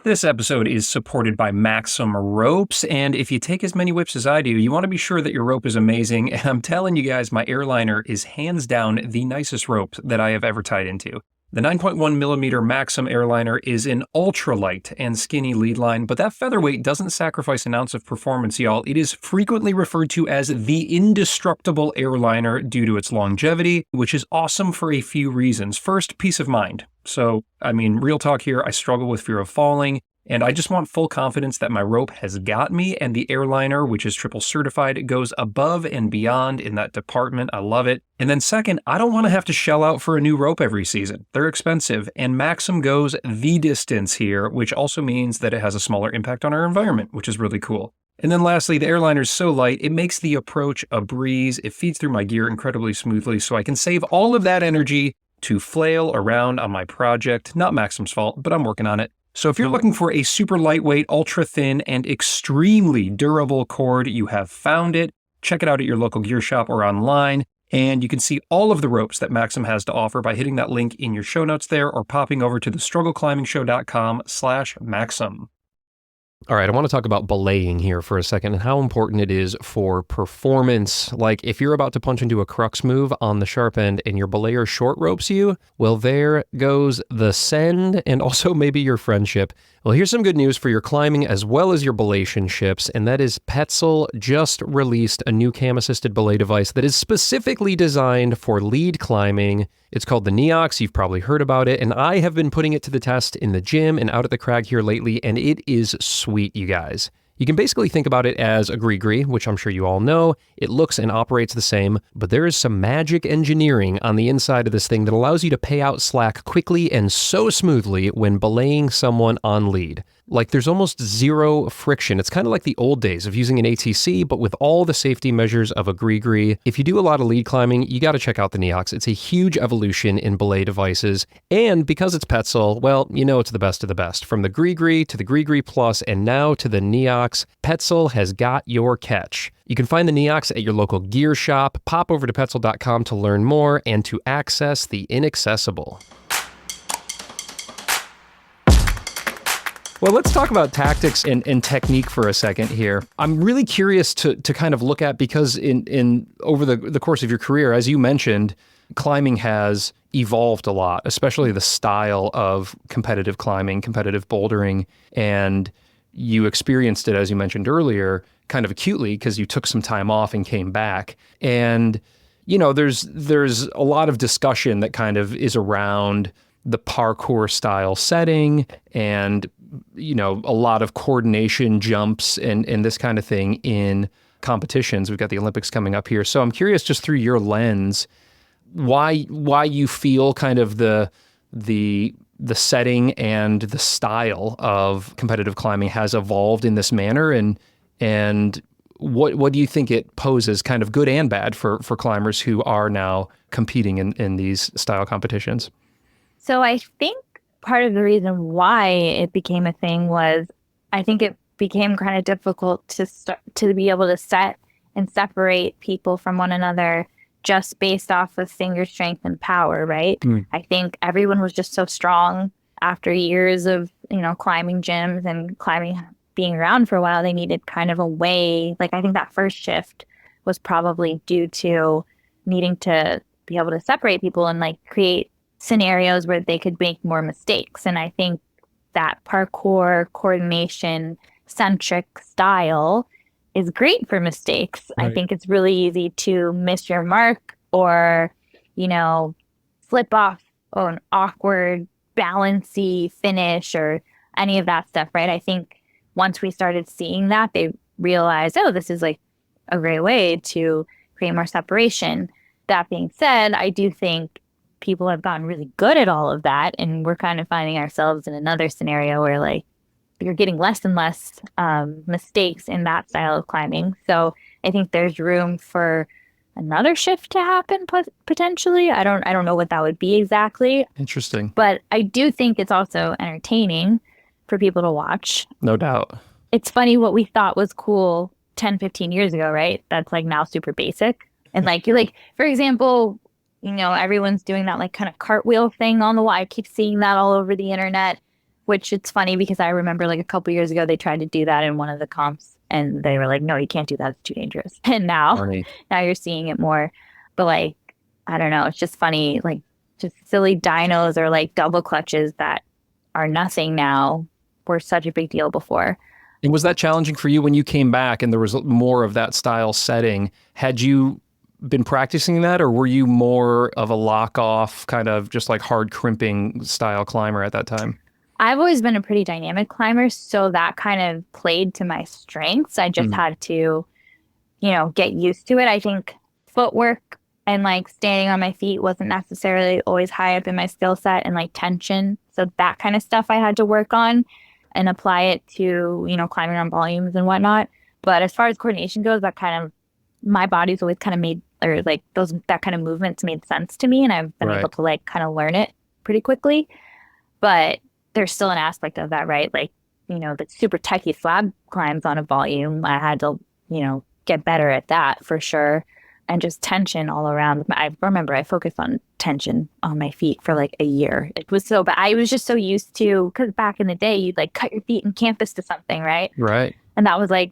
This episode is supported by MAXIM ropes, and if you take as many whips as I do, you want to be sure that your rope is amazing, and I'm telling you guys, my Airliner is hands down the nicest rope that I have ever tied into. The 9.1 millimeter MAXIM Airliner is an ultralight and skinny lead line, but that featherweight doesn't sacrifice an ounce of performance, y'all. It is frequently referred to as the indestructible Airliner due to its longevity, which is awesome for a few reasons. First, peace of mind. So, real talk here, I struggle with fear of falling, and I just want full confidence that my rope has got me, and the Airliner, which is triple certified, goes above and beyond in that department. I love it. And then second, I don't want to have to shell out for a new rope every season. They're expensive, and MAXIM goes the distance here, which also means that it has a smaller impact on our environment, which is really cool. And then lastly, the Airliner is so light, it makes the approach a breeze. It feeds through my gear incredibly smoothly, so I can save all of that energy to flail around on my project. Not MAXIM's fault, but I'm working on it. So if you're looking for a super lightweight, ultra thin, and extremely durable cord, you have found it. Check it out at your local gear shop or online. And you can see all of the ropes that MAXIM has to offer by hitting that link in your show notes there or popping over to thestruggleclimbingshow.com/MAXIM. All right, I want to talk about belaying here for a second and how important it is for performance. Like if you're about to punch into a crux move on the sharp end and your belayer short ropes you, well, there goes the send and also maybe your friendship. Well, here's some good news for your climbing as well as your belationships, and that is Petzl just released a new cam-assisted belay device that is specifically designed for lead climbing. It's called the NEOX. You've probably heard about it, and I have been putting it to the test in the gym and out at the crag here lately, and it is sweet, you guys. You can basically think about it as a gree-gree, which I'm sure you all know. It looks and operates the same, but there is some magic engineering on the inside of this thing that allows you to pay out slack quickly and so smoothly when belaying someone on lead. Like there's almost zero friction. It's kind of like the old days of using an ATC, but with all the safety measures of a gree-gree. If you do a lot of lead climbing, you got to check out the NEOX. It's a huge evolution in belay devices. And because it's Petzl, well, you know it's the best of the best. From the gree-gree to the gree-gree plus and now to the NEOX, Petzl has got your catch. You can find the NEOX at your local gear shop. Pop over to petzl.com to learn more and to access the inaccessible. Well, let's talk about tactics and technique for a second here. I'm really curious to kind of look at, because in over the course of your career, as you mentioned, climbing has evolved a lot, especially the style of competitive climbing, competitive bouldering, and you experienced it, as you mentioned earlier, kind of acutely because you took some time off and came back. And, you know, there's a lot of discussion that kind of is around the parkour style setting and, you know, a lot of coordination jumps and this kind of thing in competitions. We've got the Olympics coming up here. So I'm curious, just through your lens, why you feel kind of the setting and the style of competitive climbing has evolved in this manner, and what do you think it poses, kind of good and bad, for climbers who are now competing in these style competitions? So I think part of the reason why it became a thing was I think it became kind of difficult to be able to set and separate people from one another just based off of finger strength and power, right? I think everyone was just so strong after years of, climbing gyms and climbing being around for a while. They needed kind of a way, like I think that first shift was probably due to needing to be able to separate people and like create scenarios where they could make more mistakes. And I think that parkour coordination centric style is great for mistakes. Right. I think it's really easy to miss your mark or, slip off an awkward, balancy finish or any of that stuff, right? I think once we started seeing that, they realized, oh, this is like a great way to create more separation. That being said, I do think people have gotten really good at all of that. And we're kind of finding ourselves in another scenario where like you're getting less and less mistakes in that style of climbing. So I think there's room for another shift to happen potentially. I don't know what that would be exactly. Interesting. But I do think it's also entertaining for people to watch. No doubt. It's funny what we thought was cool 10, 15 years ago, right? That's like now super basic. And like, you like, for example, you know, everyone's doing that like kind of cartwheel thing on the wall. I keep seeing that all over the internet, which it's funny because I remember like a couple years ago, they tried to do that in one of the comps and they were like, no, you can't do that. It's too dangerous. And now you're seeing it more. But like, I don't know. It's just funny, like just silly dynos or like double clutches that are nothing now were such a big deal before. And was that challenging for you when you came back and there was more of that style setting? Had you been practicing that, or were you more of a lock-off kind of just like hard crimping style climber at that time? I've always been a pretty dynamic climber, so that kind of played to my strengths. I just had to, you know, get used to it. I think footwork and like standing on my feet wasn't necessarily always high up in my skill set, and like tension. So that kind of stuff I had to work on and apply it to, you know, climbing on volumes and whatnot. But as far as coordination goes, that kind of, my body's always kind of made, or like that kind of movements made sense to me. And I've been able to like kind of learn it pretty quickly. But there's still an aspect of that, right? Like, you know, the super techie slab climbs on a volume, I had to, you know, get better at that for sure. And just tension all around. I remember I focused on tension on my feet for like a year. It was so bad. I was just so used to, because back in the day, you'd like cut your feet in campus to something, right? Right. And that was like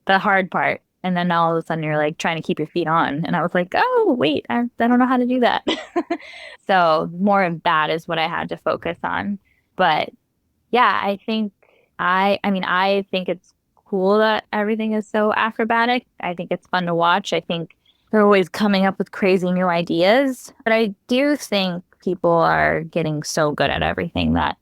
the hard part. And then all of a sudden you're like trying to keep your feet on. And I was like, oh, wait, I don't know how to do that. So more of that is what I had to focus on. But yeah, I think I think it's cool that everything is so acrobatic. I think it's fun to watch. I think they're always coming up with crazy new ideas. But I do think people are getting so good at everything that,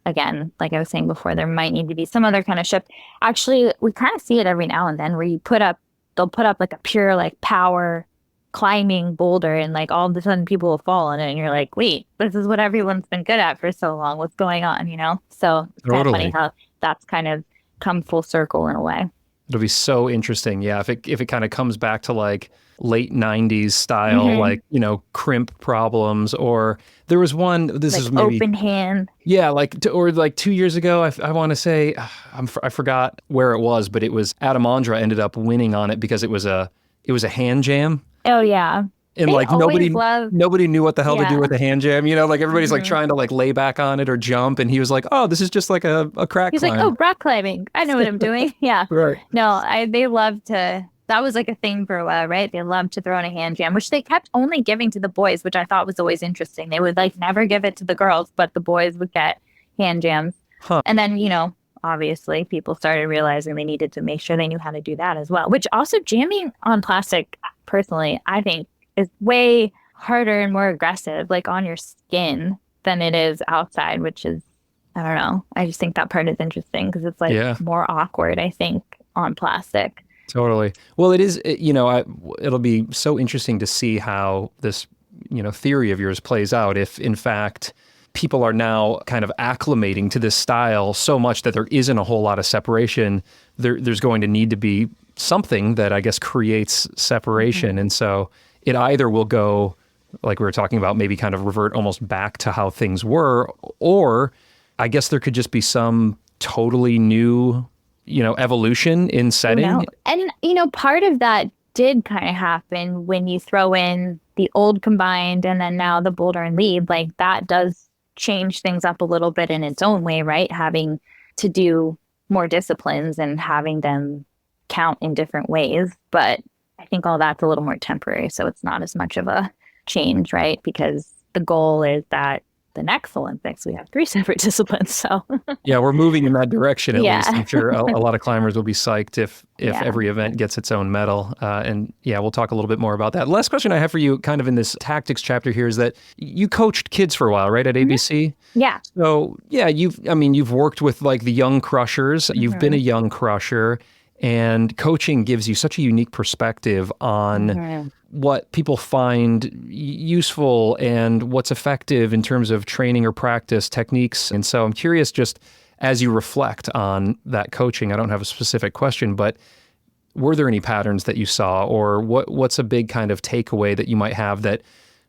again, like I was saying before, there might need to be some other kind of shift. Actually, we kind of see it every now and then where they'll put up like a pure like power climbing boulder and like all of a sudden people will fall on it and you're like, wait, this is what everyone's been good at for so long. What's going on, you know? So it's kind of funny how that's kind of come full circle in a way. It'll be so interesting. Yeah. If it kind of comes back to like late 90s style, like, you know, crimp problems, or there was one, this like is maybe open hand. Yeah. or like 2 years ago, I want to say, I forgot where it was, but it was Adam Ondra ended up winning on it because it was a hand jam. Oh yeah. And like nobody knew what the hell to do with the hand jam, you know, like everybody's like trying to like lay back on it or jump. And he was like, oh, this is just like a crack He's climb. like, oh, rock climbing. I know what I'm doing. Yeah. Right. No, they love to, that was like a thing for a while, right? They loved to throw in a hand jam, which they kept only giving to the boys, which I thought was always interesting. They would like never give it to the girls, but the boys would get hand jams. Huh. And then, you know, obviously people started realizing they needed to make sure they knew how to do that as well, which also jamming on plastic, personally, I think is way harder and more aggressive, like on your skin, than it is outside, which is, I don't know. I just think that part is interesting because it's like more awkward, I think, on plastic. Totally. Well, it is, you know, it'll be so interesting to see how this, you know, theory of yours plays out. If in fact people are now kind of acclimating to this style so much that there isn't a whole lot of separation, there's going to need to be something that I guess creates separation. And so it either will go, like we were talking about, maybe kind of revert almost back to how things were, or I guess there could just be some totally new, you know, evolution in setting. And, you know, part of that did kind of happen when you throw in the old combined and then now the boulder and lead, like that does change things up a little bit in its own way, right? Having to do more disciplines and having them count in different ways. But I think all that's a little more temporary. So it's not as much of a change, right? Because the goal is that the next Olympics, we have 3 separate disciplines. So yeah, we're moving in that direction at least. I'm sure a lot of climbers will be psyched if every event gets its own medal. And yeah, we'll talk a little bit more about that. Last question I have for you kind of in this tactics chapter here is that you coached kids for a while, right, at ABC? Yeah. So yeah, you've worked with like the young crushers. You've been a young crusher. And coaching gives you such a unique perspective on what people find useful and what's effective in terms of training or practice techniques. And so I'm curious, just as you reflect on that coaching, I don't have a specific question, but were there any patterns that you saw, or what's a big kind of takeaway that you might have that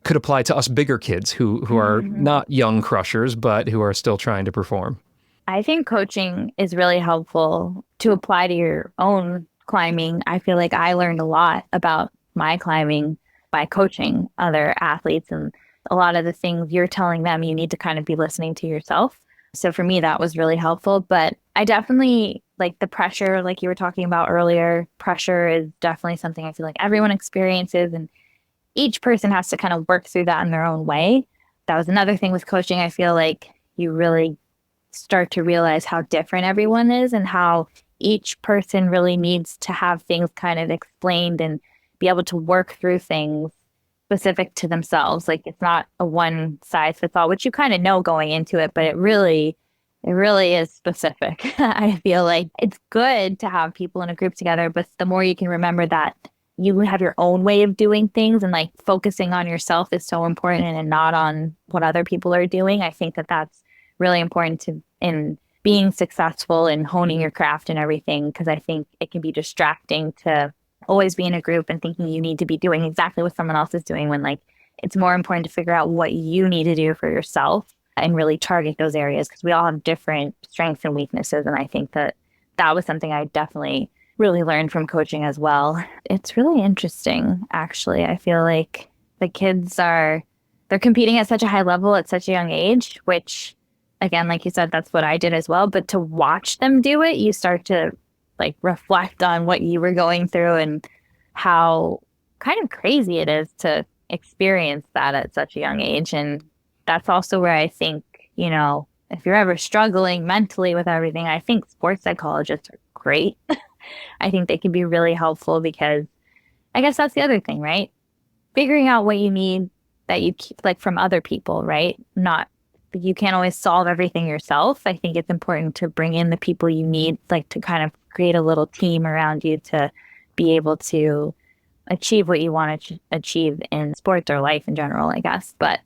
could apply to us bigger kids who are not young crushers, but who are still trying to perform? I think coaching is really helpful to apply to your own climbing. I feel like I learned a lot about my climbing by coaching other athletes, and a lot of the things you're telling them, you need to kind of be listening to yourself. So for me, that was really helpful. But I definitely like the pressure, like you were talking about earlier. Pressure is definitely something I feel like everyone experiences, and each person has to kind of work through that in their own way. That was another thing with coaching. I feel like you really start to realize how different everyone is and how each person really needs to have things kind of explained and be able to work through things specific to themselves. Like it's not a one size fits all, which you kind of know going into it, but it really is specific. I feel like it's good to have people in a group together, but the more you can remember that you have your own way of doing things and like focusing on yourself is so important and not on what other people are doing. I think that that's really important in being successful and honing your craft and everything, because I think it can be distracting to always be in a group and thinking you need to be doing exactly what someone else is doing, when like it's more important to figure out what you need to do for yourself and really target those areas, because we all have different strengths and weaknesses. And I think that that was something I definitely really learned from coaching as well. It's really interesting, actually. I feel like the kids they're competing at such a high level at such a young age, which again, like you said, that's what I did as well. But to watch them do it, you start to like reflect on what you were going through and how kind of crazy it is to experience that at such a young age. And that's also where I think, if you're ever struggling mentally with everything, I think sports psychologists are great. I think they can be really helpful, because I guess that's the other thing, right? Figuring out what you need that you like from other people, right? You can't always solve everything yourself. I think it's important to bring in the people you need, like to kind of create a little team around you to be able to achieve what you want to achieve in sports or life in general, I guess. But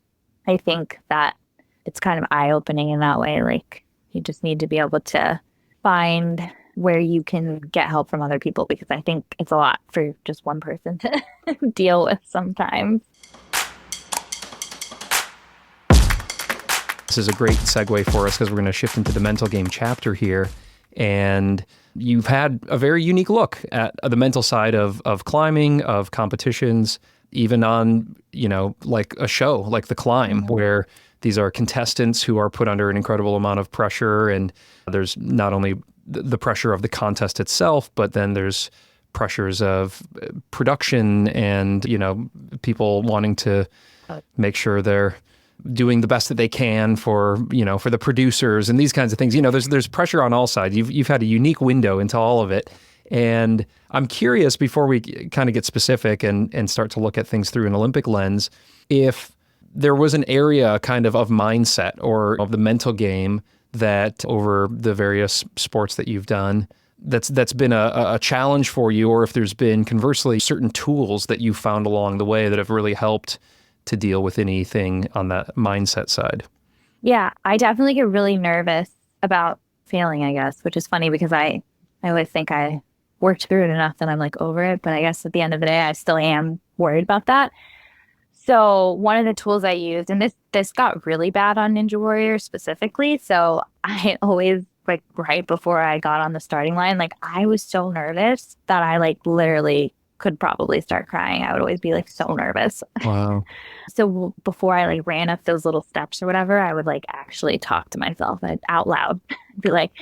I think that it's kind of eye-opening in that way. Like you just need to be able to find where you can get help from other people, because I think it's a lot for just one person to deal with sometimes. This is a great segue for us, because we're going to shift into the mental game chapter here. And you've had a very unique look at the mental side of climbing, of competitions, even on, like a show like The Climb, where these are contestants who are put under an incredible amount of pressure. And there's not only the pressure of the contest itself, but then there's pressures of production and, people wanting to make sure they're doing the best that they can for the producers and these kinds of things. There's pressure on all sides. You've had a unique window into all of it. And I'm curious, before we kind of get specific and start to look at things through an Olympic lens, if there was an area kind of mindset or of the mental game that over the various sports that you've done, that's been a challenge for you, or if there's been conversely certain tools that you found along the way that have really helped to deal with anything on that mindset side. Yeah, I definitely get really nervous about failing, I guess, which is funny because I always think I worked through it enough that I'm like over it. But I guess at the end of the day, I still am worried about that. So one of the tools I used, and this got really bad on Ninja Warrior specifically. So I always, like right before I got on the starting line, like I was so nervous that I like literally could probably start crying. I would always be like so nervous. Wow. So before I like ran up those little steps or whatever, I would like actually talk to myself out loud. Be like,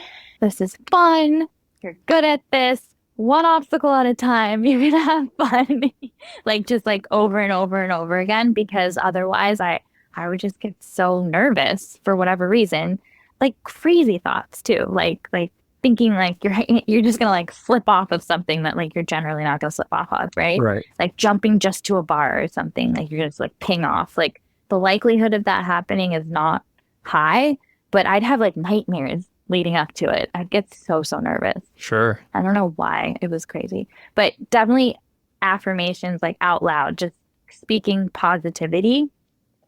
this is fun. You're good at this. One obstacle at a time. You're gonna have fun. Like just like over and over and over again, because otherwise I would just get so nervous for whatever reason. Like crazy thoughts too. Like thinking like you're just gonna like slip off of something that like you're generally not gonna slip off of, right? Right. Like jumping just to a bar or something, like you're just like ping off. Like the likelihood of that happening is not high, but I'd have like nightmares leading up to it. I'd get so nervous. Sure. I don't know why. It was crazy. But definitely affirmations like out loud, just speaking positivity.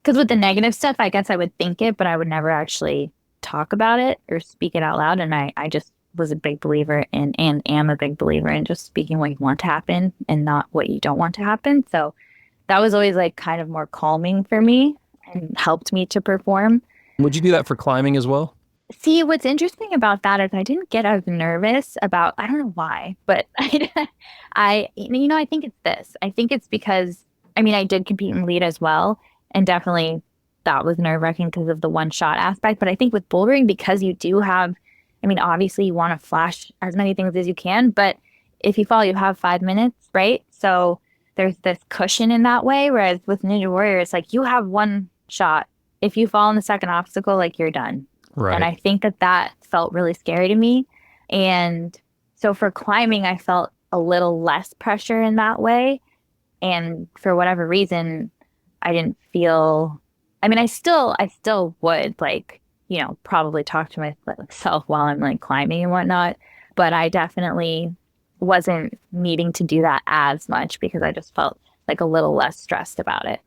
Because with the negative stuff, I guess I would think it, but I would never actually talk about it or speak it out loud. And I just was a big believer in and am a big believer in just speaking what you want to happen and not what you don't want to happen. So that was always like kind of more calming for me and helped me to perform. Would you do that for climbing as well? See, what's interesting about that is I didn't get as nervous about, I don't know why, but I think it's this. I think it's because, I mean, I did compete in lead as well. And definitely that was nerve-wracking because of the one-shot aspect. But I think with bouldering, because you do have, I mean, obviously you want to flash as many things as you can, but if you fall, you have 5 minutes, right? So there's this cushion in that way. Whereas with Ninja Warrior, it's like you have one shot. If you fall in the second obstacle, like you're done. Right. And I think that felt really scary to me. And so for climbing, I felt a little less pressure in that way. And for whatever reason, I didn't feel, I mean, I still would like, probably talk to myself while I'm like climbing and whatnot. But I definitely wasn't needing to do that as much because I just felt like a little less stressed about it.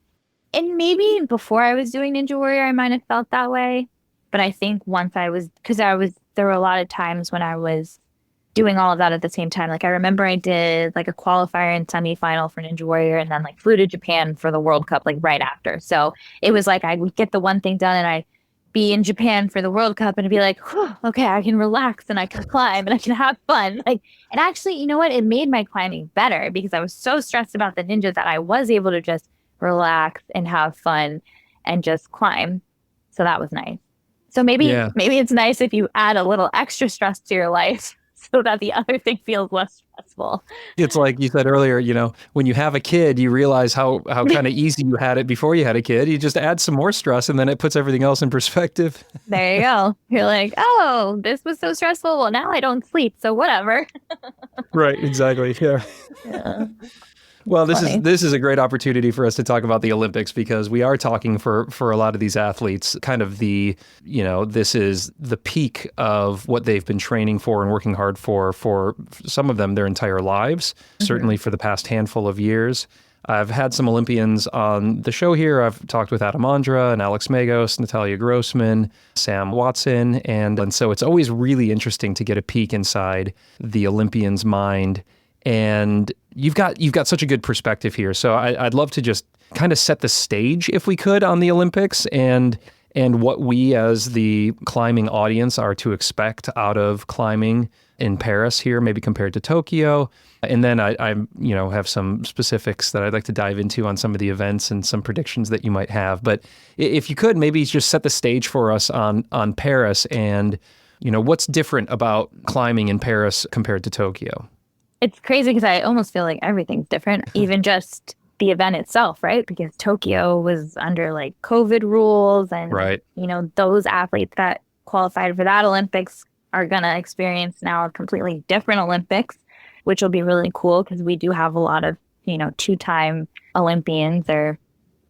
And maybe before I was doing Ninja Warrior, I might have felt that way. But I think once there were a lot of times when I was doing all of that at the same time. Like I remember I did like a qualifier and semifinal for Ninja Warrior and then like flew to Japan for the World Cup like right after. So it was like I would get the one thing done and I'd be in Japan for the World Cup and be like, okay, I can relax and I can climb and I can have fun. Like, and actually, you know what? It made my climbing better because I was so stressed about the ninja that I was able to just relax and have fun and just climb. So that was nice. So maybe it's nice if you add a little extra stress to your life so that the other thing feels less stressful. It's like you said earlier, when you have a kid, you realize how kind of easy you had it before you had a kid. You just add some more stress and then it puts everything else in perspective. There you go. You're like, oh, this was so stressful. Well, now I don't sleep. So whatever. Right. Exactly. Yeah. Well, this is a great opportunity for us to talk about the Olympics because we are talking for a lot of these athletes, kind of this is the peak of what they've been training for and working hard for some of them their entire lives, certainly for the past handful of years. I've had some Olympians on the show here. I've talked with Adam Ondra and Alex Magos, Natalia Grossman, Sam Watson, and so it's always really interesting to get a peek inside the Olympian's mind. And you've got such a good perspective here. So I'd love to just kind of set the stage, if we could, on the Olympics and what we as the climbing audience are to expect out of climbing in Paris here, maybe compared to Tokyo. And then I have some specifics that I'd like to dive into on some of the events and some predictions that you might have. But if you could, maybe just set the stage for us on Paris and, what's different about climbing in Paris compared to Tokyo. It's crazy because I almost feel like everything's different, even just the event itself, right? Because Tokyo was under like COVID rules and, those athletes that qualified for that Olympics are going to experience now a completely different Olympics, which will be really cool because we do have a lot of, two-time Olympians or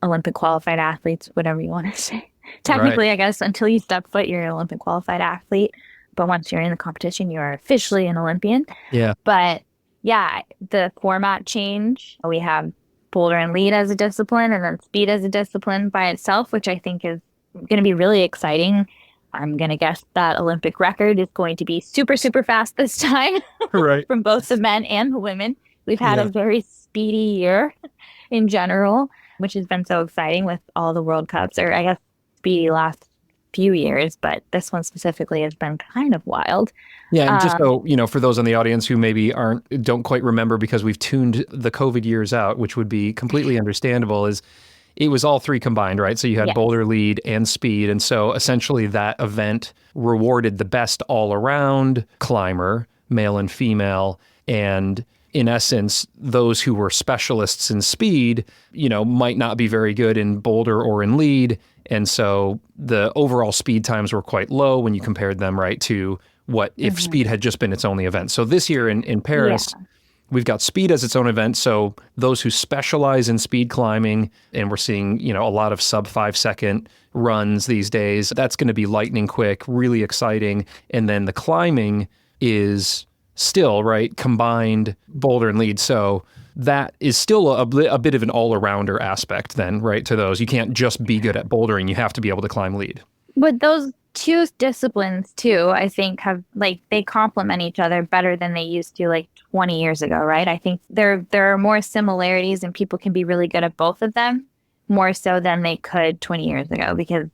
Olympic qualified athletes, whatever you want to say. Technically, I guess, until you step foot, you're an Olympic qualified athlete. But once you're in the competition, you are officially an Olympian. Yeah. But yeah, the format change. We have boulder and lead as a discipline and then speed as a discipline by itself, which I think is going to be really exciting. I'm going to guess that Olympic record is going to be super, super fast this time. Right. From both the men and the women. We've had a very speedy year in general, which has been so exciting with all the World Cups, or I guess speedy last few years, but this one specifically has been kind of wild. Yeah, and just so, for those in the audience who maybe don't quite remember because we've tuned the COVID years out, which would be completely understandable, is it was all three combined, right? So you had boulder, lead, and speed. And so essentially that event rewarded the best all-around climber, male and female, and in essence, those who were specialists in speed, might not be very good in boulder or in lead. And so the overall speed times were quite low when you compared them, right, to what if speed had just been its only event. So this year in Paris, We've got speed as its own event. So those who specialize in speed climbing, and we're seeing, a lot of sub 5-second runs these days, that's going to be lightning quick, really exciting. And then the climbing is still, right, combined boulder and lead. So that is still a bit of an all-arounder aspect then, right, to those. You can't just be good at bouldering. You have to be able to climb lead. But those two disciplines too, I think they complement each other better than they used to 20 years ago, right? I think there are more similarities and people can be really good at both of them more so than they could 20 years ago because,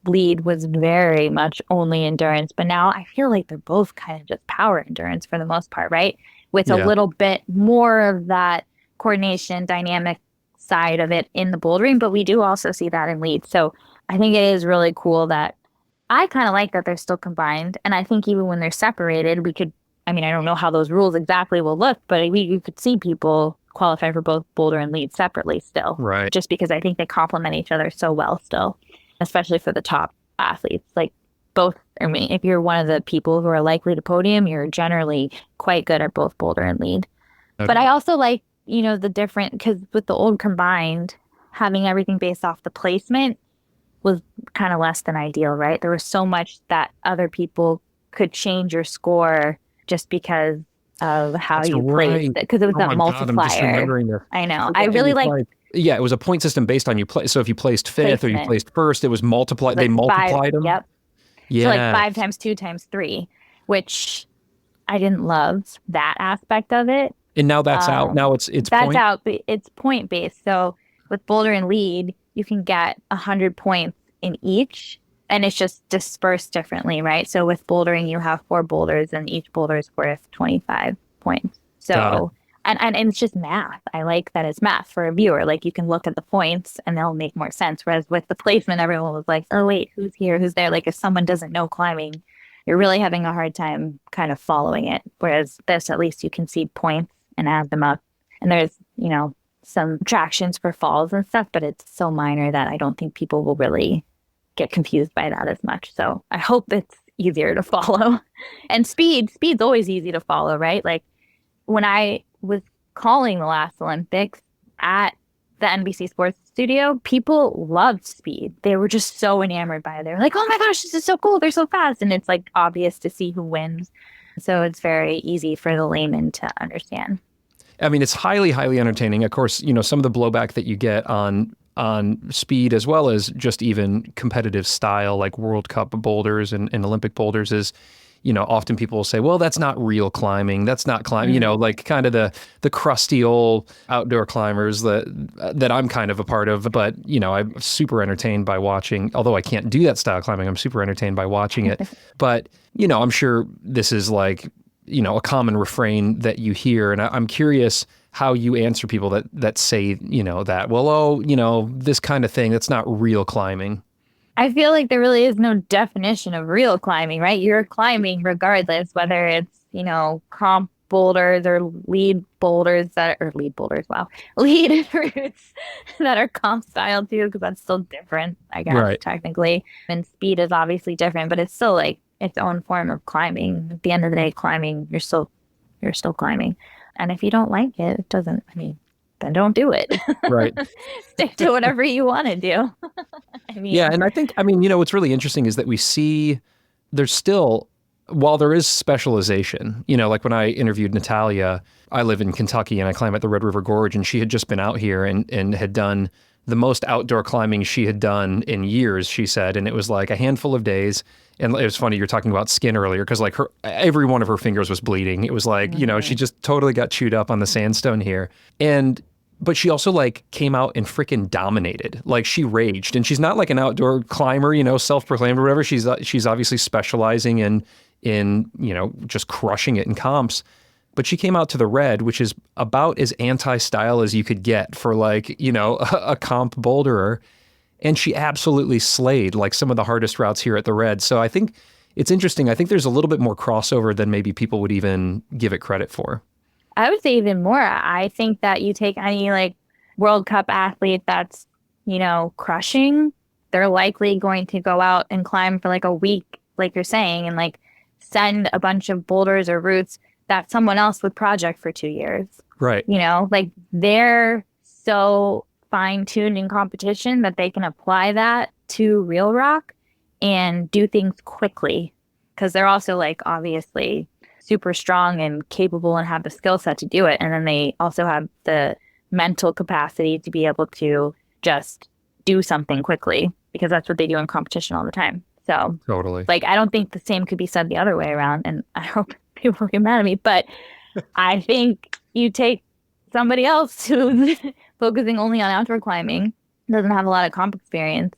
lead was very much only endurance. But now I feel like they're both kind of just power endurance for the most part, right? With a little bit more of that coordination, dynamic side of it in the bouldering, but we do also see that in lead. So I think it is really cool that I kind of like that they're still combined. And I think even when they're separated, I don't know how those rules exactly will look, but you could see people qualify for both boulder and lead separately still. Right. Just because I think they complement each other so well still, especially for the top athletes. If you're one of the people who are likely to podium, you're generally quite good at both boulder and lead. Okay. But I also like, the different, because with the old combined, having everything based off the placement was kind of less than ideal, right? There was so much that other people could change your score just because of how you placed it, because it was that multiplier. I know. I really like. Yeah, it was a point system based on you play. So if you placed fifth or you placed first, it was multiplied. They multiplied them. Yep. Yeah. So 5 times 2 times 3, which I didn't love that aspect of it. And now that's out. Now it's that's out. But it's point based. So with boulder and lead, you can get 100 points in each, and it's just dispersed differently, right? So with bouldering, you have 4 boulders, and each boulder is worth 25 points. So and it's just math. I like that it's math for a viewer. You can look at the points and they'll make more sense. Whereas with the placement, everyone was like, oh wait, who's here? Who's there? If someone doesn't know climbing, you're really having a hard time kind of following it. Whereas this, at least you can see points and add them up. And there's, some tractions for falls and stuff, but it's so minor that I don't think people will really get confused by that as much. So I hope it's easier to follow. And speed's always easy to follow, right? When I was calling the last Olympics at the NBC Sports Studio, people loved speed. They were just so enamored by it. They were like, oh my gosh, this is so cool. They're so fast. And it's obvious to see who wins. So it's very easy for the layman to understand. I mean, it's highly, highly entertaining. Of course, some of the blowback that you get on speed, as well as just even competitive style, like World Cup boulders and Olympic boulders, is, often people will say, well, that's not real climbing. That's not climbing, kind of the crusty old outdoor climbers that I'm kind of a part of. But, I'm super entertained by watching, although I can't do that style climbing, I'm super entertained by watching it. But, I'm sure this is a common refrain that you hear. And I'm curious how you answer people that say, that, well, this kind of thing, that's not real climbing. I feel like there really is no definition of real climbing, right? You're climbing regardless, whether it's, comp boulders or lead boulders lead routes that are comp style too, because that's still different, I guess, right, technically. And speed is obviously different, but it's still its own form of climbing. At the end of the day, climbing, you're still climbing. And if you don't like it, then don't do it. Right. Stick to whatever you want to do. Yeah. And I think, what's really interesting is that we see there's still, while there is specialization, when I interviewed Natalia, I live in Kentucky and I climb at the Red River Gorge, and she had just been out here and had done the most outdoor climbing she had done in years, she said. And it was a handful of days. And it was funny, you were talking about skin earlier, because every one of her fingers was bleeding. It was she just totally got chewed up on the sandstone here. But she also came out and freaking dominated. She raged. And she's not an outdoor climber, self-proclaimed or whatever. She's obviously specializing in just crushing it in comps. But she came out to the Red, which is about as anti-style as you could get for a comp boulderer. And she absolutely slayed some of the hardest routes here at the Red. So I think it's interesting. I think there's a little bit more crossover than maybe people would even give it credit for. I would say even more. I think that you take any World Cup athlete that's, crushing, they're likely going to go out and climb for a week, like you're saying, and send a bunch of boulders or routes that someone else would project for 2 years. Right. You know, like they're so fine-tuned in competition that they can apply that to real rock and do things quickly, because they're also like obviously super strong and capable and have the skill set to do it. And then they also have the mental capacity to be able to just do something quickly, because that's what they do in competition all the time. So Totally. like, I don't think the same could be said the other way around. And I hope people get mad at me, but I think you take somebody else who's focusing only on outdoor climbing, doesn't have a lot of comp experience,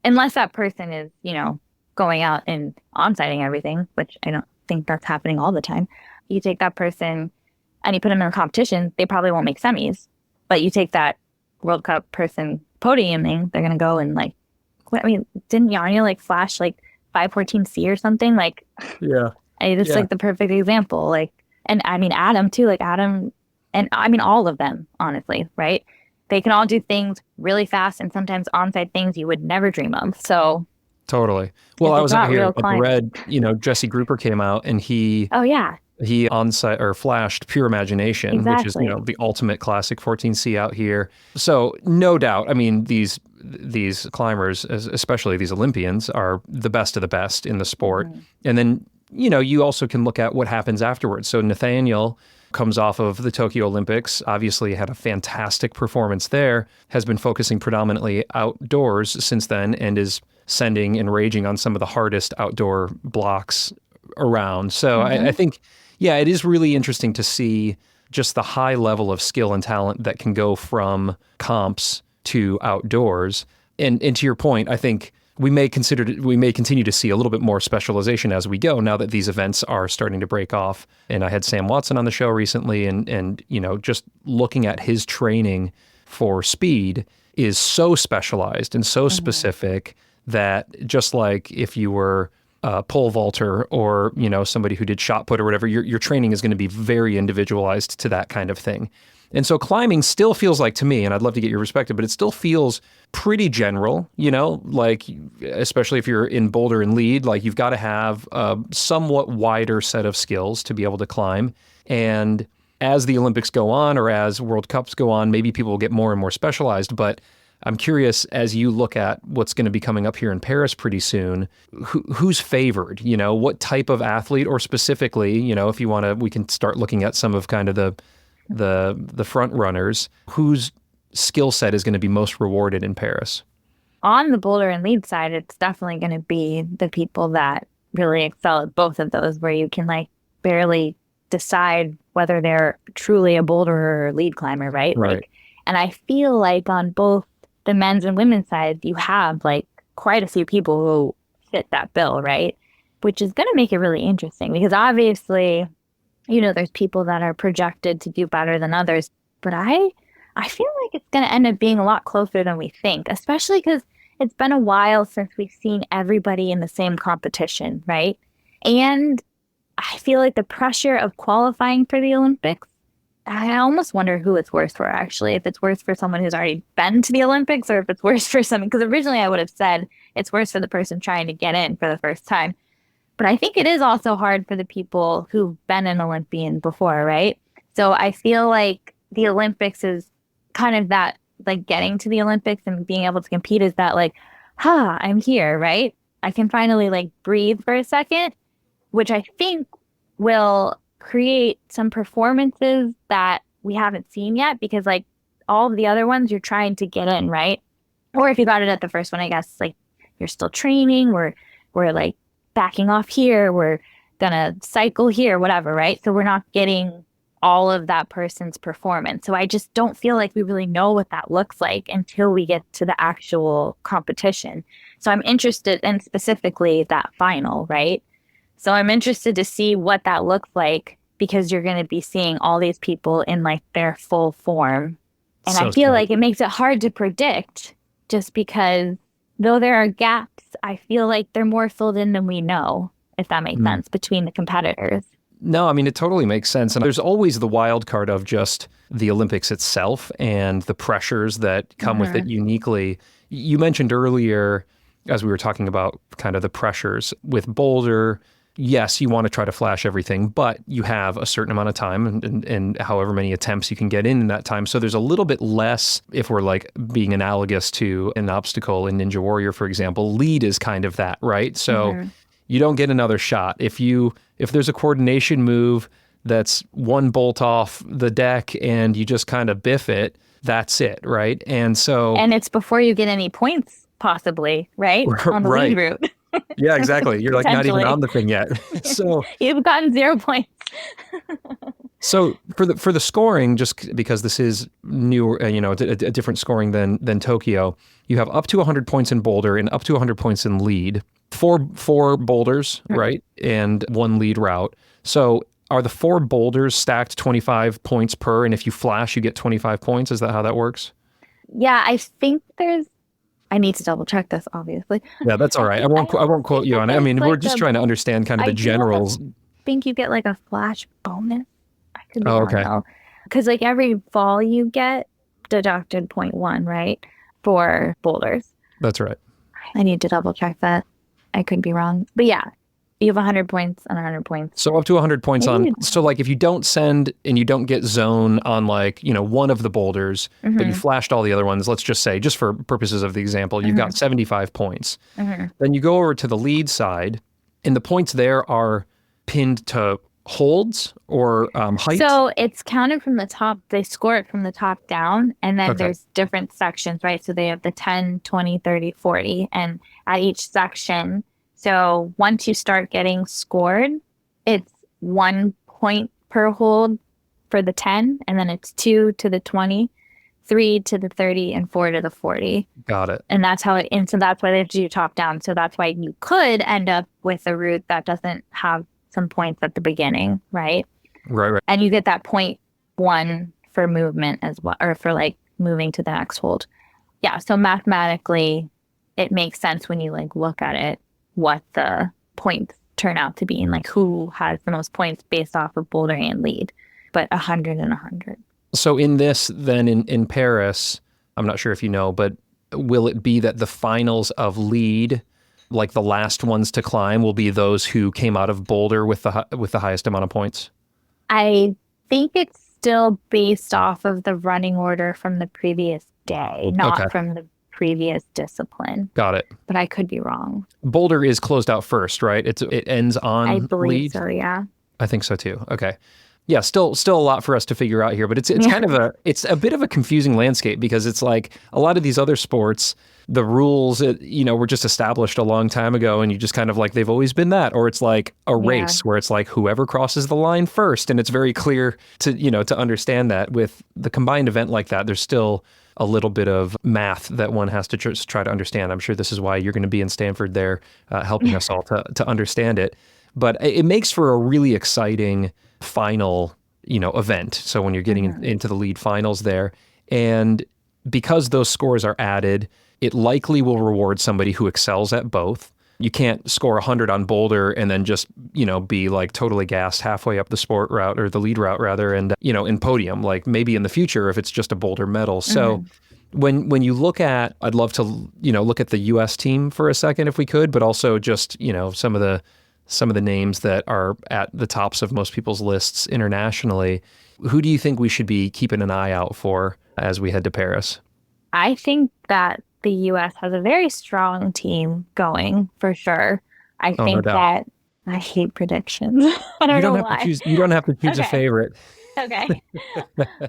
unless that person is, you know, going out and on-siting everything, which I don't think that's happening all the time. You take that person and you put them in a competition, they probably won't make semis. But you take that World Cup person podiuming, they're going to go and like, what, I mean, didn't Yanya like flash like 514C or something? Like, Yeah. it's like the perfect example. Like, and I mean, Adam too, like Adam, and I mean, all of them, honestly, right? They can all do things really fast and sometimes on-site things you would never dream of. So Totally. Well, I was not out here real at the climbing. Red, you know, Jesse Grouper came out and he Oh yeah, on-site or flashed Pure Imagination, which is, you exactly. know, the ultimate classic 14C out here. So no doubt, I mean, these climbers, especially these Olympians, are the best of the best in the sport. Mhm. And then, you know, you also can look at what happens afterwards. So Nathaniel comes off of the Tokyo Olympics, obviously had a fantastic performance there, has been focusing predominantly outdoors since then, and is sending and raging on some of the hardest outdoor blocks around. So I think, yeah, it is really interesting to see just the high level of skill and talent that can go from comps to outdoors. And to your point, I think we may continue to see a little bit more specialization as we go, now that these events are starting to break off. And I had Sam Watson on the show recently, and you know, just looking at his training for speed is so specialized and so specific that just like if you were a pole vaulter or, you know, somebody who did shot put or whatever, your training is going to be very individualized to that kind of thing. And so climbing still feels like, to me, and I'd love to get your perspective, but it still feels pretty general, you know, like especially if you're in boulder and lead, like you've got to have a somewhat wider set of skills to be able to climb. And as the Olympics go on or as World Cups go on, maybe people will get more and more specialized. But I'm curious, as you look at what's going to be coming up here in Paris pretty soon, who's favored? You know, what type of athlete, or specifically, you know, if you want to, we can start looking at some of kind of the front runners, whose skill set is going to be most rewarded in Paris? On the boulder and lead side, it's definitely going to be the people that really excel at both of those, where you can like barely decide whether they're truly a boulder or a lead climber, right? Right. Like, and I feel like on both the men's and women's side, you have like quite a few people who fit that bill, right? Which is going to make it really interesting, because obviously, you know, there's people that are projected to do better than others, but I feel like it's going to end up being a lot closer than we think, especially because it's been a while since we've seen everybody in the same competition, right? And I feel like the pressure of qualifying for the Olympics, I almost wonder who it's worse for, actually. If it's worse for someone who's already been to the Olympics, or if it's worse for someone, because originally I would have said it's worse for the person trying to get in for the first time. But I think it is also hard for the people who've been an Olympian before, right? So I feel like the Olympics is kind of that, like getting to the Olympics and being able to compete is that like, I'm here, right? I can finally like breathe for a second, which I think will create some performances that we haven't seen yet, because like all of the other ones you're trying to get in, right? Or if you got it at the first one, I guess like you're still training, we're like backing off here, we're gonna cycle here, whatever, right? So we're not getting all of that person's performance. So I just don't feel like we really know what that looks like until we get to the actual competition. So I'm interested in specifically that final, right? So I'm interested to see what that looks like, because you're going to be seeing all these people in like their full form. And So I feel sad. like it makes it hard to predict, just because though there are gaps, I feel like they're more filled in than we know, if that makes sense, between the competitors. No, I mean, it totally makes sense. And there's always the wild card of just the Olympics itself and the pressures that come with it uniquely. You mentioned earlier, as we were talking about kind of the pressures with boulder yes, you want to try to flash everything, but you have a certain amount of time and however many attempts you can get in that time. So there's a little bit less, if we're like being analogous to an obstacle in Ninja Warrior, for example. Lead is kind of that, right? So you don't get another shot. If there's a coordination move that's one bolt off the deck and you just kind of biff it, that's it, right? And it's before you get any points, possibly, right? On the lead route. Yeah, exactly. You're like not even on the thing yet. So you've gotten 0 points. So for the scoring, just because this is new, a different scoring than Tokyo, you have up to 100 points in boulder and up to 100 points in lead. Four boulders, right? And one lead route. So are the 4 boulders stacked 25 points per? And if you flash, you get 25 points. Is that how that works? Yeah, I think I need to double check this, obviously. Yeah, that's all right. I won't quote you on it. I mean, we're just trying to understand kind of the generals. I think you get like a flash bonus. I could be wrong, though. Because like every fall you get deducted 0.1, right? For boulders. That's right. I need to double check that. I could be wrong. But yeah, you have 100 points and 100 points. So up to 100 points so like if you don't send and you don't get zone on like, one of the boulders, but you flashed all the other ones, let's just say, just for purposes of the example, you've got 75 points. Then you go over to the lead side and the points there are pinned to holds or height. So it's counted from the top. They score it from the top down. And then there's different sections, right? So they have the 10, 20, 30, 40. And at each section, so once you start getting scored, it's 1 point per hold for the 10, and then it's 2 to the 20, 3 to the 30, and 4 to the 40. Got it. And that's how and so that's why they have to do top down. So that's why you could end up with a route that doesn't have some points at the beginning, right? Right. And you get that 0.1 for movement as well, or for like moving to the next hold. Yeah, so mathematically, it makes sense when you like look at it, what the points turn out to be and like who has the most points based off of boulder and lead, but 100 and 100. So in this, then in Paris, I'm not sure if you know, but will it be that the finals of lead, like the last ones to climb, will be those who came out of boulder with the highest amount of points? I think it's still based off of the running order from the previous day, not from the previous discipline. Got it. But I could be wrong. Boulder is closed out first, right? It ends on I believe lead? So, yeah. I think so too. Okay. Yeah, still a lot for us to figure out here, but it's kind of it's a bit of a confusing landscape because it's like a lot of these other sports, the rules, were just established a long time ago and you just kind of like, they've always been that, or it's like a race where it's like whoever crosses the line first. And it's very clear to understand that. With the combined event like that, there's still a little bit of math that one has to just try to understand. I'm sure this is why you're going to be in Stanford there helping us all to understand it. But it makes for a really exciting final, event. So when you're getting into the lead finals there, and because those scores are added, it likely will reward somebody who excels at both. You can't score 100 on boulder and then just, be like totally gassed halfway up the sport route or the lead route rather. And, in podium, like maybe in the future, if it's just a boulder medal. So when you look at, I'd love to, look at the US team for a second, if we could, but also just, some of the names that are at the tops of most people's lists internationally. Who do you think we should be keeping an eye out for as we head to Paris? I think that the U.S. has a very strong team going, for sure. I think that I hate predictions. I don't know why. You don't have to choose a favorite. Okay.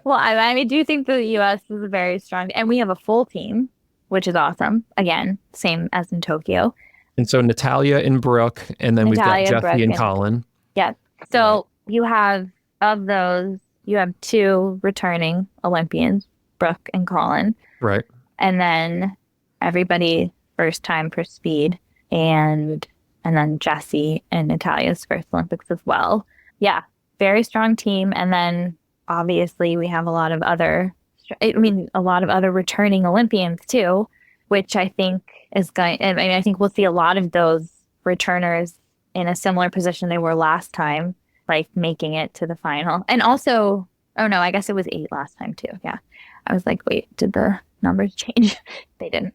Well, I do think the U.S. is very strong, and we have a full team, which is awesome. Again, same as in Tokyo. And so Natalia and Brooke, and then we've got Jesse and Colin. Yeah. So you have, of those, you have 2 returning Olympians, Brooke and Colin. Right. And then everybody first time for speed, and then Jesse and Natalia's first Olympics as well. Yeah, very strong team. And then obviously we have a lot of other returning Olympians too, which I think is going. I think we'll see a lot of those returners in a similar position they were last time, like making it to the final. And also, oh no, I guess it was 8 last time too. Yeah, I was like, wait, did the numbers change? They didn't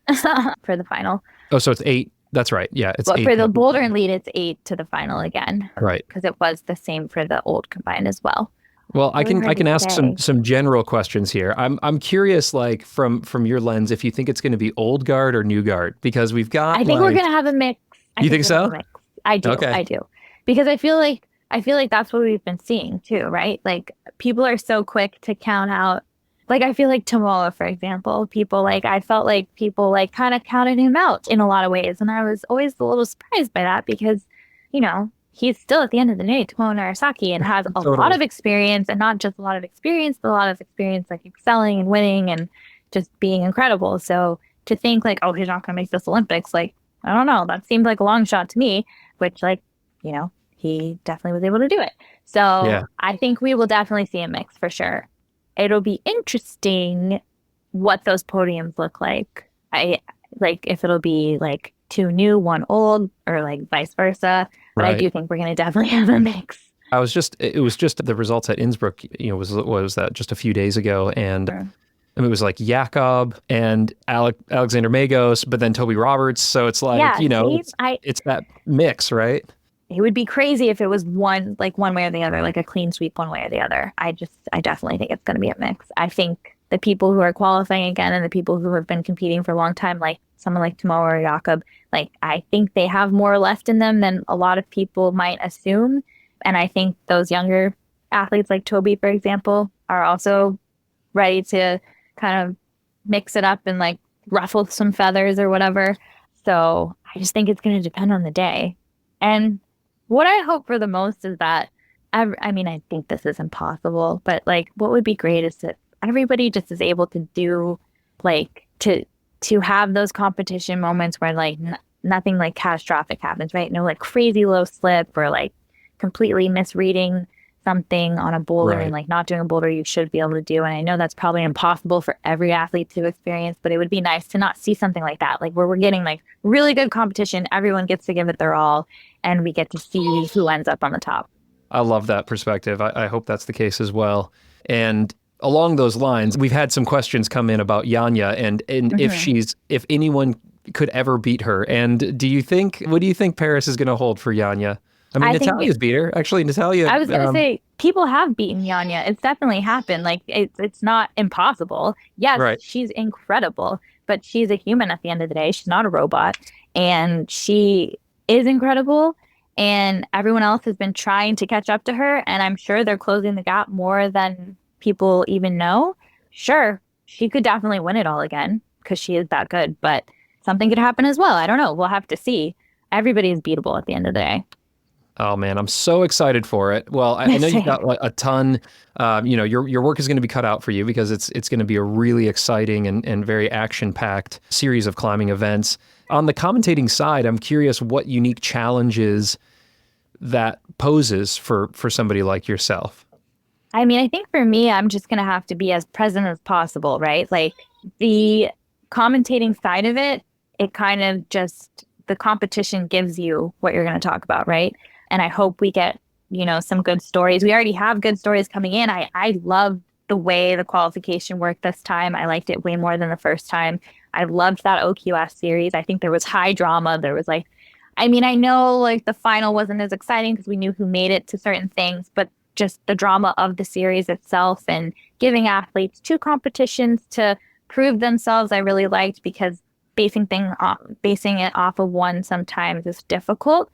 for the final. Oh, so it's 8 That's right. Yeah, it's But 8. for the boulder and lead, it's 8 to the final again. Right. Because it was the same for the old combined as well. Well, I Really can hard to ask say. some general questions here. I'm curious, like from your lens, if you think it's going to be old guard or new guard, because we've got I think we're gonna have a mix. You think so? We're gonna have a mix. I do. Okay. I do. Because I feel like that's what we've been seeing too, right? Like people are so quick to count out. Like I feel like Tomoa, for example, I felt like people like kind of counted him out in a lot of ways, and I was always a little surprised by that because, he's still at the end of the day Tomoa Narasaki and has a Totally. lot of experience, and not just a lot of experience, but a lot of experience like excelling and winning and just being incredible. So to think like, oh, he's not going to make this Olympics, like, I don't know, that seemed like a long shot to me, which like, he definitely was able to do it. So Yeah. I think we will definitely see a mix for sure. It'll be interesting what those podiums look like. If it'll be like 2 new, 1 old, or like vice versa. But I Right. do think we're going to definitely have a mix. it was just the results at Innsbruck, was that just a few days ago. And Sure. it was like Jakob and Alexander Magos, but then Toby Roberts. So it's like, Yeah, it's that mix, right? it would be crazy if it was one way or the other, like a clean sweep one way or the other. I definitely think it's going to be a mix. I think the people who are qualifying again and the people who have been competing for a long time, like someone like Tomoa or Jakob, like I think they have more left in them than a lot of people might assume. And I think those younger athletes like Toby, for example, are also ready to kind of mix it up and like ruffle some feathers or whatever. So I just think it's going to depend on the day. And what I hope for the most is that, I think this is impossible, but like what would be great is that everybody just is able to do like to have those competition moments where like nothing like catastrophic happens, right? No like crazy low slip or like completely misreading something on a boulder Right. and like not doing a boulder you should be able to do. And I know that's probably impossible for every athlete to experience, but it would be nice to not see something like that, like where we're getting like really good competition, everyone gets to give it their all, and we get to see who ends up on the top. I love that perspective. I hope that's the case as well. And along those lines, we've had some questions come in about Janja and if anyone could ever beat her. And what do you think Paris is going to hold for Janja? I mean, Natalia's beat her. Actually, Natalia. I was going to say, people have beaten Janja. It's definitely happened. Like, it's not impossible. Yes, Right. She's incredible, but she's a human at the end of the day. She's not a robot. And she is incredible. And everyone else has been trying to catch up to her. And I'm sure they're closing the gap more than people even know. Sure, she could definitely win it all again because she is that good. But something could happen as well. I don't know. We'll have to see. Everybody is beatable at the end of the day. Oh man, I'm so excited for it. Well, I know you've got like a ton. Your work is going to be cut out for you because it's going to be a really exciting and very action-packed series of climbing events. On the commentating side, I'm curious what unique challenges that poses for somebody like yourself. I mean, I think for me, I'm just going to have to be as present as possible, right? Like the commentating side of it, it kind of just, the competition gives you what you're going to talk about, right? And I hope we get, some good stories. We already have good stories coming in. I love the way the qualification worked this time. I liked it way more than the first time. I loved that OQS series. I think there was high drama. There was I know like the final wasn't as exciting because we knew who made it to certain things, but just the drama of the series itself and giving athletes 2 competitions to prove themselves, I really liked, because basing it off of one sometimes is difficult.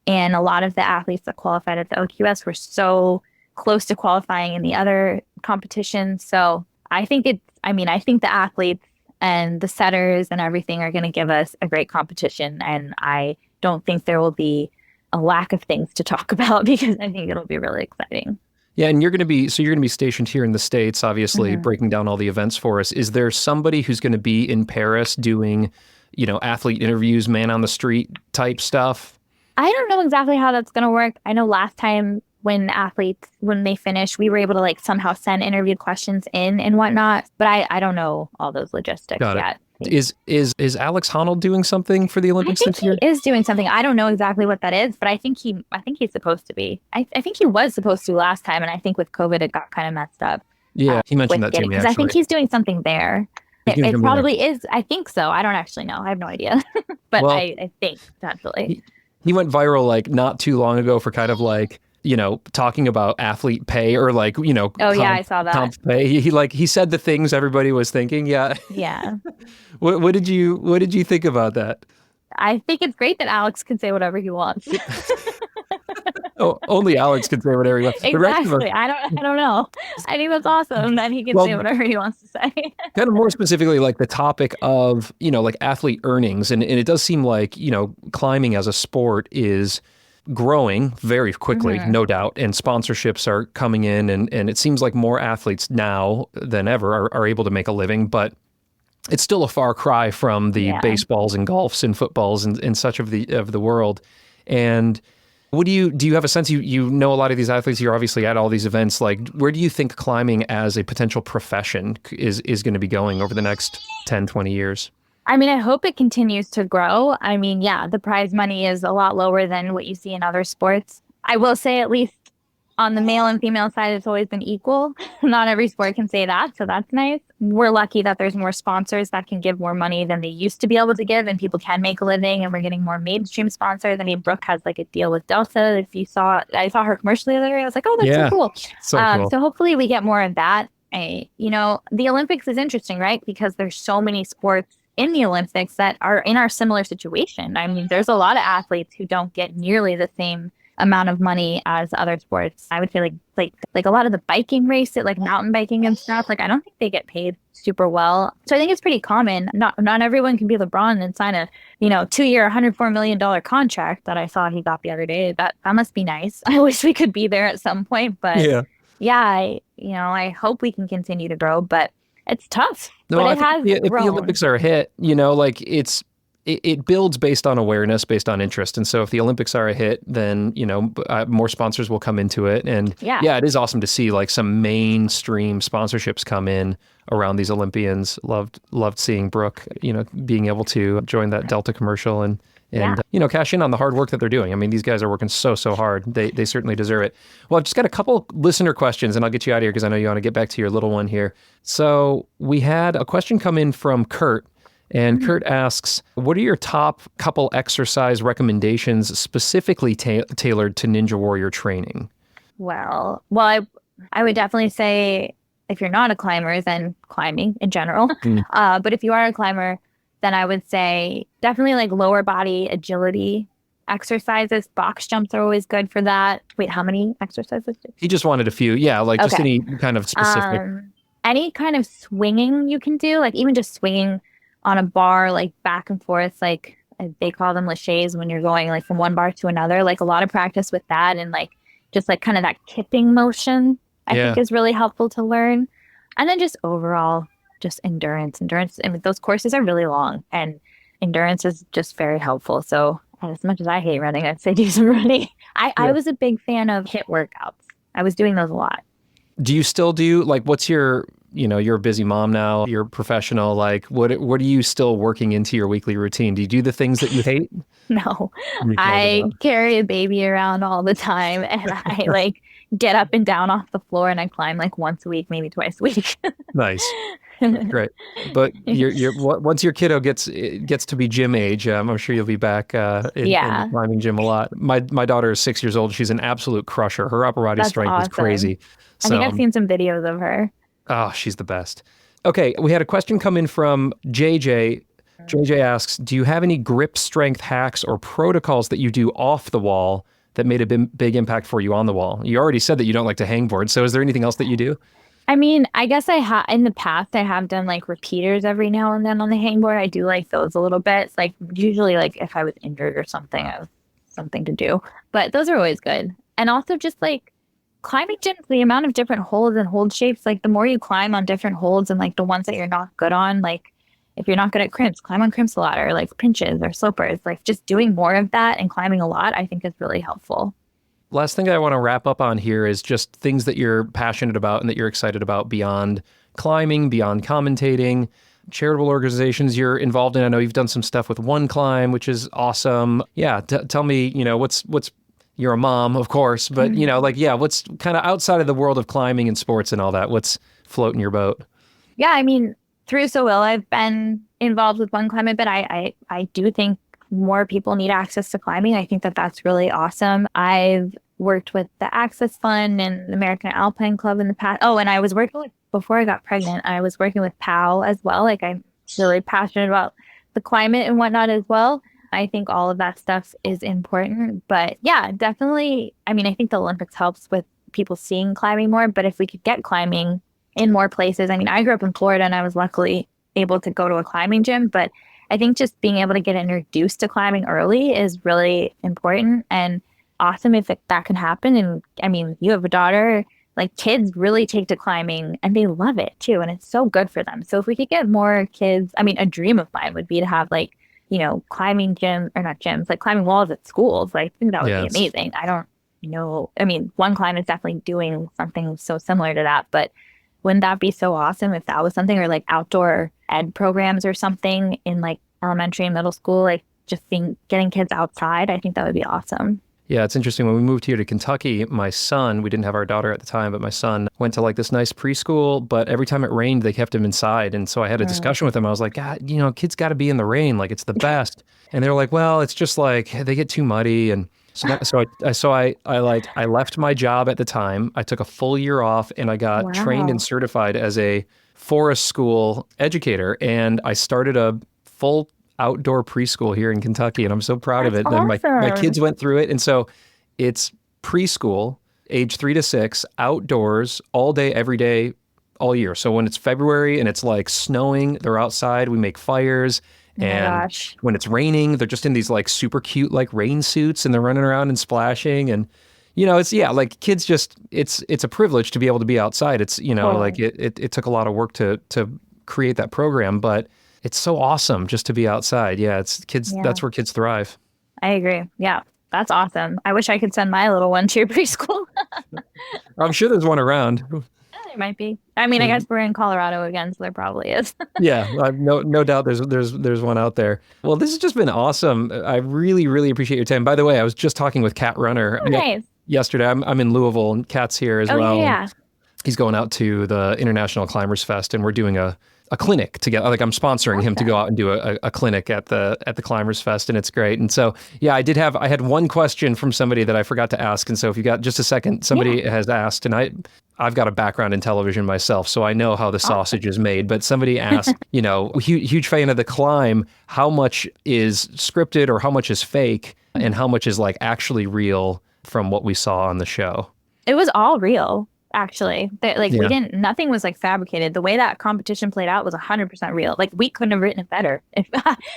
And a lot of the athletes that qualified at the OQS were so close to qualifying in the other competitions. So I think the athletes and the setters and everything are going to give us a great competition. And I don't think there will be a lack of things to talk about because I think it'll be really exciting. Yeah, and you're going to be stationed here in the States, obviously, breaking down all the events for us. Is there somebody who's going to be in Paris doing, athlete interviews, man on the street type stuff? I don't know exactly how that's going to work. I know last time when they finished, we were able to somehow send interview questions in and whatnot, but I don't know all those logistics yet. Is Alex Honnold doing something for the Olympics this year? He is doing something. I don't know exactly what that is, but I think he's supposed to be. I think he was supposed to last time, and I think with COVID it got kind of messed up. Yeah, he mentioned that to me, because I think he's doing something there. It probably is. I think so. I don't actually know. I have no idea. But Well, I think definitely. he went viral like not too long ago for kind of like, talking about athlete pay or like, Oh, yeah, I saw that. comp pay. He said the things everybody was thinking. Yeah. Yeah. What did you think about that? I think it's great that Alex can say whatever he wants. Oh, only Alex can say whatever he wants. The rest of us, Exactly. I don't know. I think that's awesome that he can say whatever he wants to say. kind of more specifically, like the topic of, like athlete earnings. And it does seem like, climbing as a sport is growing very quickly, no doubt. And sponsorships are coming in. And it seems like more athletes now than ever are able to make a living. But it's still a far cry from the baseballs and golfs and footballs and such of the world. And what do you have a sense, you know a lot of these athletes, you're obviously at all these events, like where do you think climbing as a potential profession is going to be going over the next 10, 20 years? I mean, I hope it continues to grow. I mean, yeah, the prize money is a lot lower than what you see in other sports. I will say at least on the male and female side, it's always been equal. Not every sport can say that, so that's nice. We're lucky that there's more sponsors that can give more money than they used to be able to give, and people can make a living, and we're getting more mainstream sponsors. I mean, Brooke has like a deal with Delta. I saw her commercial the other day. I was like, oh, that's so cool. Cool. So hopefully we get more of that. The Olympics is interesting, right? Because there's so many sports in the Olympics that are in our similar situation. I mean, there's a lot of athletes who don't get nearly the same amount of money as other sports. I would say like a lot of the biking races, like mountain biking and stuff, like I don't think they get paid super well. So I think it's pretty common. Not everyone can be LeBron and sign a 2-year $104 million contract that I saw he got the other day. That must be nice. I wish we could be there at some point, but I hope we can continue to grow, but it's tough. No, but if the Olympics are a hit, like it builds based on awareness, based on interest. And so if the Olympics are a hit, then, more sponsors will come into it. And it is awesome to see like some mainstream sponsorships come in around these Olympians. Loved seeing Brooke, being able to join that Delta commercial and cash in on the hard work that they're doing. I mean, these guys are working so hard. They certainly deserve it. Well, I've just got a couple listener questions and I'll get you out of here because I know you want to get back to your little one here. So we had a question come in from Kurt. And Kurt asks, what are your top couple exercise recommendations specifically tailored to Ninja Warrior training? Well, I would definitely say if you're not a climber, then climbing in general. But if you are a climber, then I would say definitely like lower body agility exercises. Box jumps are always good for that. Wait, how many exercises? He just wanted a few. Yeah, like just any kind of specific. Any kind of swinging you can do, like even just swinging on a bar, like back and forth, like they call them laches when you're going like from one bar to another, like a lot of practice with that. And like, just like kind of that kipping motion, I think is really helpful to learn. And then just overall, just endurance. I mean, those courses are really long and endurance is just very helpful. So as much as I hate running, I'd say do some running. I was a big fan of HIIT workouts. I was doing those a lot. Do you still do, like, what's your, you're a busy mom now, you're a professional, like, what are you still working into your weekly routine? Do you do the things that you hate? No, I carry a baby around all the time and I like get up and down off the floor and I climb like once a week, maybe twice a week. Nice. Great. But you're once your kiddo gets to be gym age, I'm sure you'll be back in the climbing gym a lot. My daughter is 6 years old. She's an absolute crusher. Her upper body strength is crazy. I think I've seen some videos of her. Oh, she's the best. Okay, we had a question come in from JJ. JJ asks, do you have any grip strength hacks or protocols that you do off the wall that made a big impact for you on the wall? You already said that you don't like to hangboard, so is there anything else that you do? I mean, I guess in the past, I have done like repeaters every now and then on the hangboard. I do like those a little bit. It's like usually like if I was injured or something, I have something to do. But those are always good. And also just like climbing gyms, the amount of different holds and hold shapes, like the more you climb on different holds and like the ones that you're not good on, like if you're not good at crimps, climb on crimps a lot, or like pinches or slopers, like just doing more of that and climbing a lot, I think is really helpful. Last thing I want to wrap up on here is just things that you're passionate about and that you're excited about beyond climbing, beyond commentating, charitable organizations you're involved in. I know you've done some stuff with One Climb, which is awesome. Yeah. Tell me, what's you're a mom, of course, but what's kind of outside of the world of climbing and sports and all that? What's floating your boat? Yeah. I mean, through So Will, I've been involved with One Climb a bit. I do think more people need access to climbing. I think that that's really awesome. I've worked with the Access Fund and the American Alpine Club in the past. Oh, and I was working with, before I got pregnant, I was working with POW as well. Like, I'm really passionate about the climate and whatnot as well. I think all of that stuff is important. But yeah, definitely. I mean, I think the Olympics helps with people seeing climbing more. But if we could get climbing in more places, I mean, I grew up in Florida and I was luckily able to go to a climbing gym. But I think just being able to get introduced to climbing early is really important and awesome if that can happen. And I mean, you have a daughter, like kids really take to climbing and they love it too. And it's so good for them. So if we could get more kids, I mean, a dream of mine would be to have like, you know, climbing gyms or not gyms, like climbing walls at schools. Like, I think that would be amazing. I don't know. I mean, One Climb is definitely doing something so similar to that, but wouldn't that be so awesome if that was something, or like outdoor ed programs or something in like elementary and middle school, like just getting kids outside? I think that would be awesome. Yeah, it's interesting. When we moved here to Kentucky, my son, we didn't have our daughter at the time, but my son went to like this nice preschool, but every time it rained, they kept him inside. And so I had a discussion with him. I was like, God, you know, kids got to be in the rain. Like, it's the best. And they were like, well, it's just like they get too muddy. And so I left my job at the time. I took a full year off and I got trained and certified as a forest school educator. And I started a full outdoor preschool here in Kentucky, and I'm so proud of it. Awesome. And my kids went through it. And so it's preschool, age 3 to 6, outdoors, all day, every day, all year. So when it's February and it's like snowing, they're outside, we make fires. And when it's raining, they're just in these like super cute like rain suits and they're running around and splashing. And, you know, it's, yeah, like kids just, it's a privilege to be able to be outside. It's, you know, like it took a lot of work to create that program, but it's so awesome just to be outside. Yeah, it's kids. Yeah. That's where kids thrive. I agree. Yeah, that's awesome. I wish I could send my little one to your preschool. I'm sure there's one around. There might be. I mean, I guess we're in Colorado again, so there probably is. Yeah, no doubt there's one out there. Well, this has just been awesome. I really, really appreciate your time. By the way, I was just talking with Cat Runner yesterday. I'm in Louisville, and Cat's here as well. Yeah. He's going out to the International Climbers Fest, and we're doing a clinic together. Like, I'm sponsoring him to go out and do a clinic at the Climbers Fest, and it's great. And so, yeah, I had one question from somebody that I forgot to ask. And so if you got just a second, somebody has asked, and I've got a background in television myself, so I know how the sausage is made. But somebody asked, you know, huge fan of the climb, how much is scripted or how much is fake and how much is like actually real from what we saw on the show? It was all real. Actually, nothing was like fabricated. The way that competition played out was 100% real. Like, we couldn't have written it better.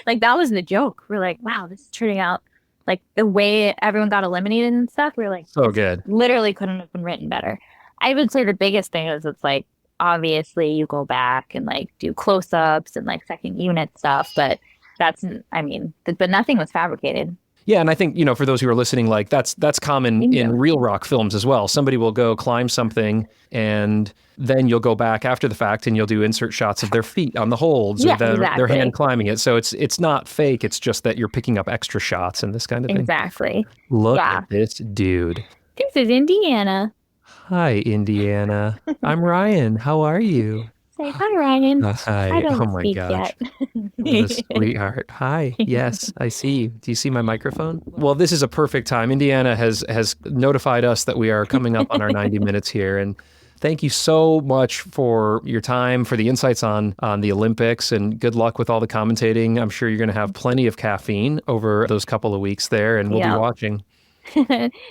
Like, that was the joke. We're like, wow, this is turning out like the way everyone got eliminated and stuff. We're like, so good. Literally couldn't have been written better. I would say the biggest thing is it's like, obviously you go back and like do close-ups and like second unit stuff, but but nothing was fabricated. Yeah, and I think, you know, for those who are listening, like that's common in real rock films as well. Somebody will go climb something and then you'll go back after the fact and you'll do insert shots of their feet on the holds or their hand climbing it. So it's not fake. It's just that you're picking up extra shots and this kind of thing. Exactly. Look at this dude. This is Indiana. Hi, Indiana. I'm Ryan. How are you? Say hi, Ryan. Hi. I don't oh my speak gosh. yet. What a sweetheart. Hi. Yes, I see you. Do you see my microphone? Well, this is a perfect time. Indiana has notified us that we are coming up on our 90 minutes here. And thank you so much for your time, for the insights on the Olympics, and good luck with all the commentating. I'm sure you're going to have plenty of caffeine over those couple of weeks there, and we'll be watching.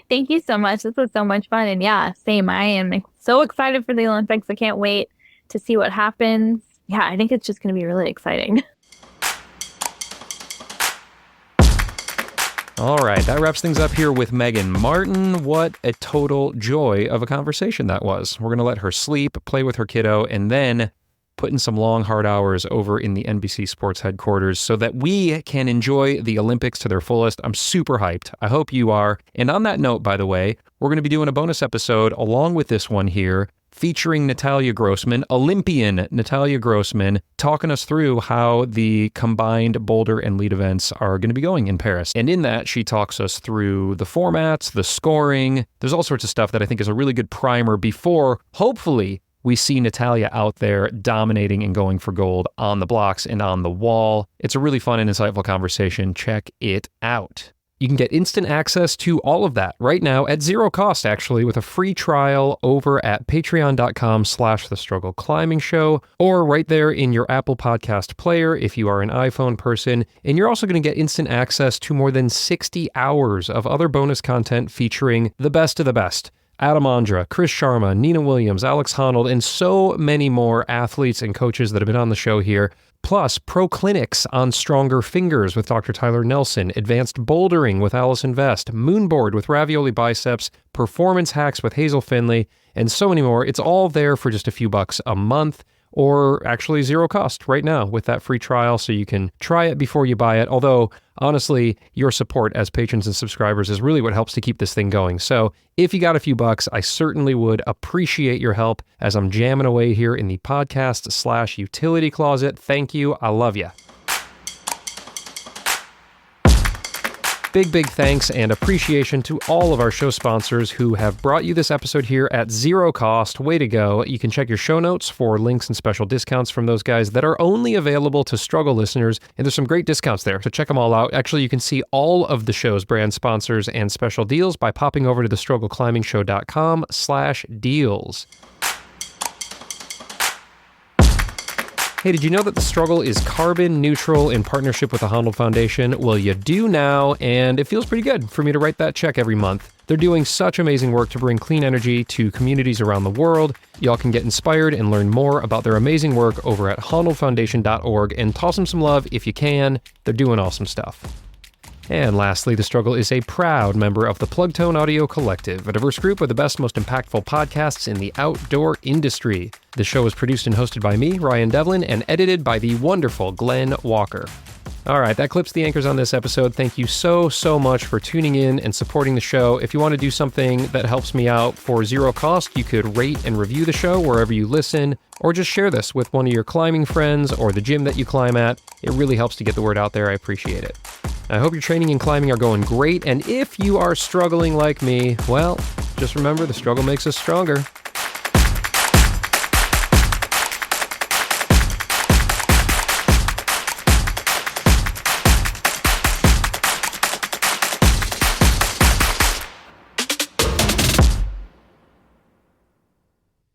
Thank you so much. This was so much fun. And yeah, same. I am so excited for the Olympics. I can't wait to see what happens. Yeah, I think it's just going to be really exciting. All right, that wraps things up here with Meagan Martin. What a total joy of a conversation that was. We're going to let her sleep, play with her kiddo, and then put in some long, hard hours over in the NBC Sports headquarters so that we can enjoy the Olympics to their fullest. I'm super hyped. I hope you are. And on that note, by the way, we're going to be doing a bonus episode along with this one here, featuring Natalia Grossman, Olympian Natalia Grossman, talking us through how the combined boulder and lead events are going to be going in Paris. And in that, she talks us through the formats, the scoring. There's all sorts of stuff that I think is a really good primer before, hopefully, we see Natalia out there dominating and going for gold on the blocks and on the wall. It's a really fun and insightful conversation. Check it out. You can get instant access to all of that right now at zero cost, actually, with a free trial over at patreon.com/thestruggleclimbing-show, or right there in your Apple Podcast player if you are an iPhone person. And you're also going to get instant access to more than 60 hours of other bonus content featuring the best of the best. Adam Ondra, Chris Sharma, Nina Williams, Alex Honnold, and so many more athletes and coaches that have been on the show here. Plus, pro clinics on stronger fingers with Dr. Tyler Nelson, advanced bouldering with Allison Vest, moonboard with Ravioli Biceps, performance hacks with Hazel Finley, and so many more. It's all there for just a few bucks a month, or actually zero cost right now with that free trial, so you can try it before you buy it. Although, honestly, your support as patrons and subscribers is really what helps to keep this thing going. So if you got a few bucks, I certainly would appreciate your help as I'm jamming away here in the podcast/utility closet. Thank you. I love you. Big thanks and appreciation to all of our show sponsors who have brought you this episode here at zero cost. Way to go. You can check your show notes for links and special discounts from those guys that are only available to Struggle listeners. And there's some great discounts there, so check them all out. Actually, you can see all of the show's brand sponsors and special deals by popping over to thestruggleclimbingshow.com/deals. Hey, did you know that The Struggle is carbon neutral in partnership with the Honnold Foundation? Well, you do now, and it feels pretty good for me to write that check every month. They're doing such amazing work to bring clean energy to communities around the world. Y'all can get inspired and learn more about their amazing work over at honnoldfoundation.org, and toss them some love if you can. They're doing awesome stuff. And lastly, The Struggle is a proud member of the Plugtone Audio Collective, a diverse group of the best, most impactful podcasts in the outdoor industry. The show is produced and hosted by me, Ryan Devlin, and edited by the wonderful Glenn Walker. All right, that clips the anchors on this episode. Thank you so much for tuning in and supporting the show. If you want to do something that helps me out for zero cost, you could rate and review the show wherever you listen, or just share this with one of your climbing friends or the gym that you climb at. It really helps to get the word out there. I appreciate it. I hope your training and climbing are going great, and if you are struggling like me, well, just remember the struggle makes us stronger.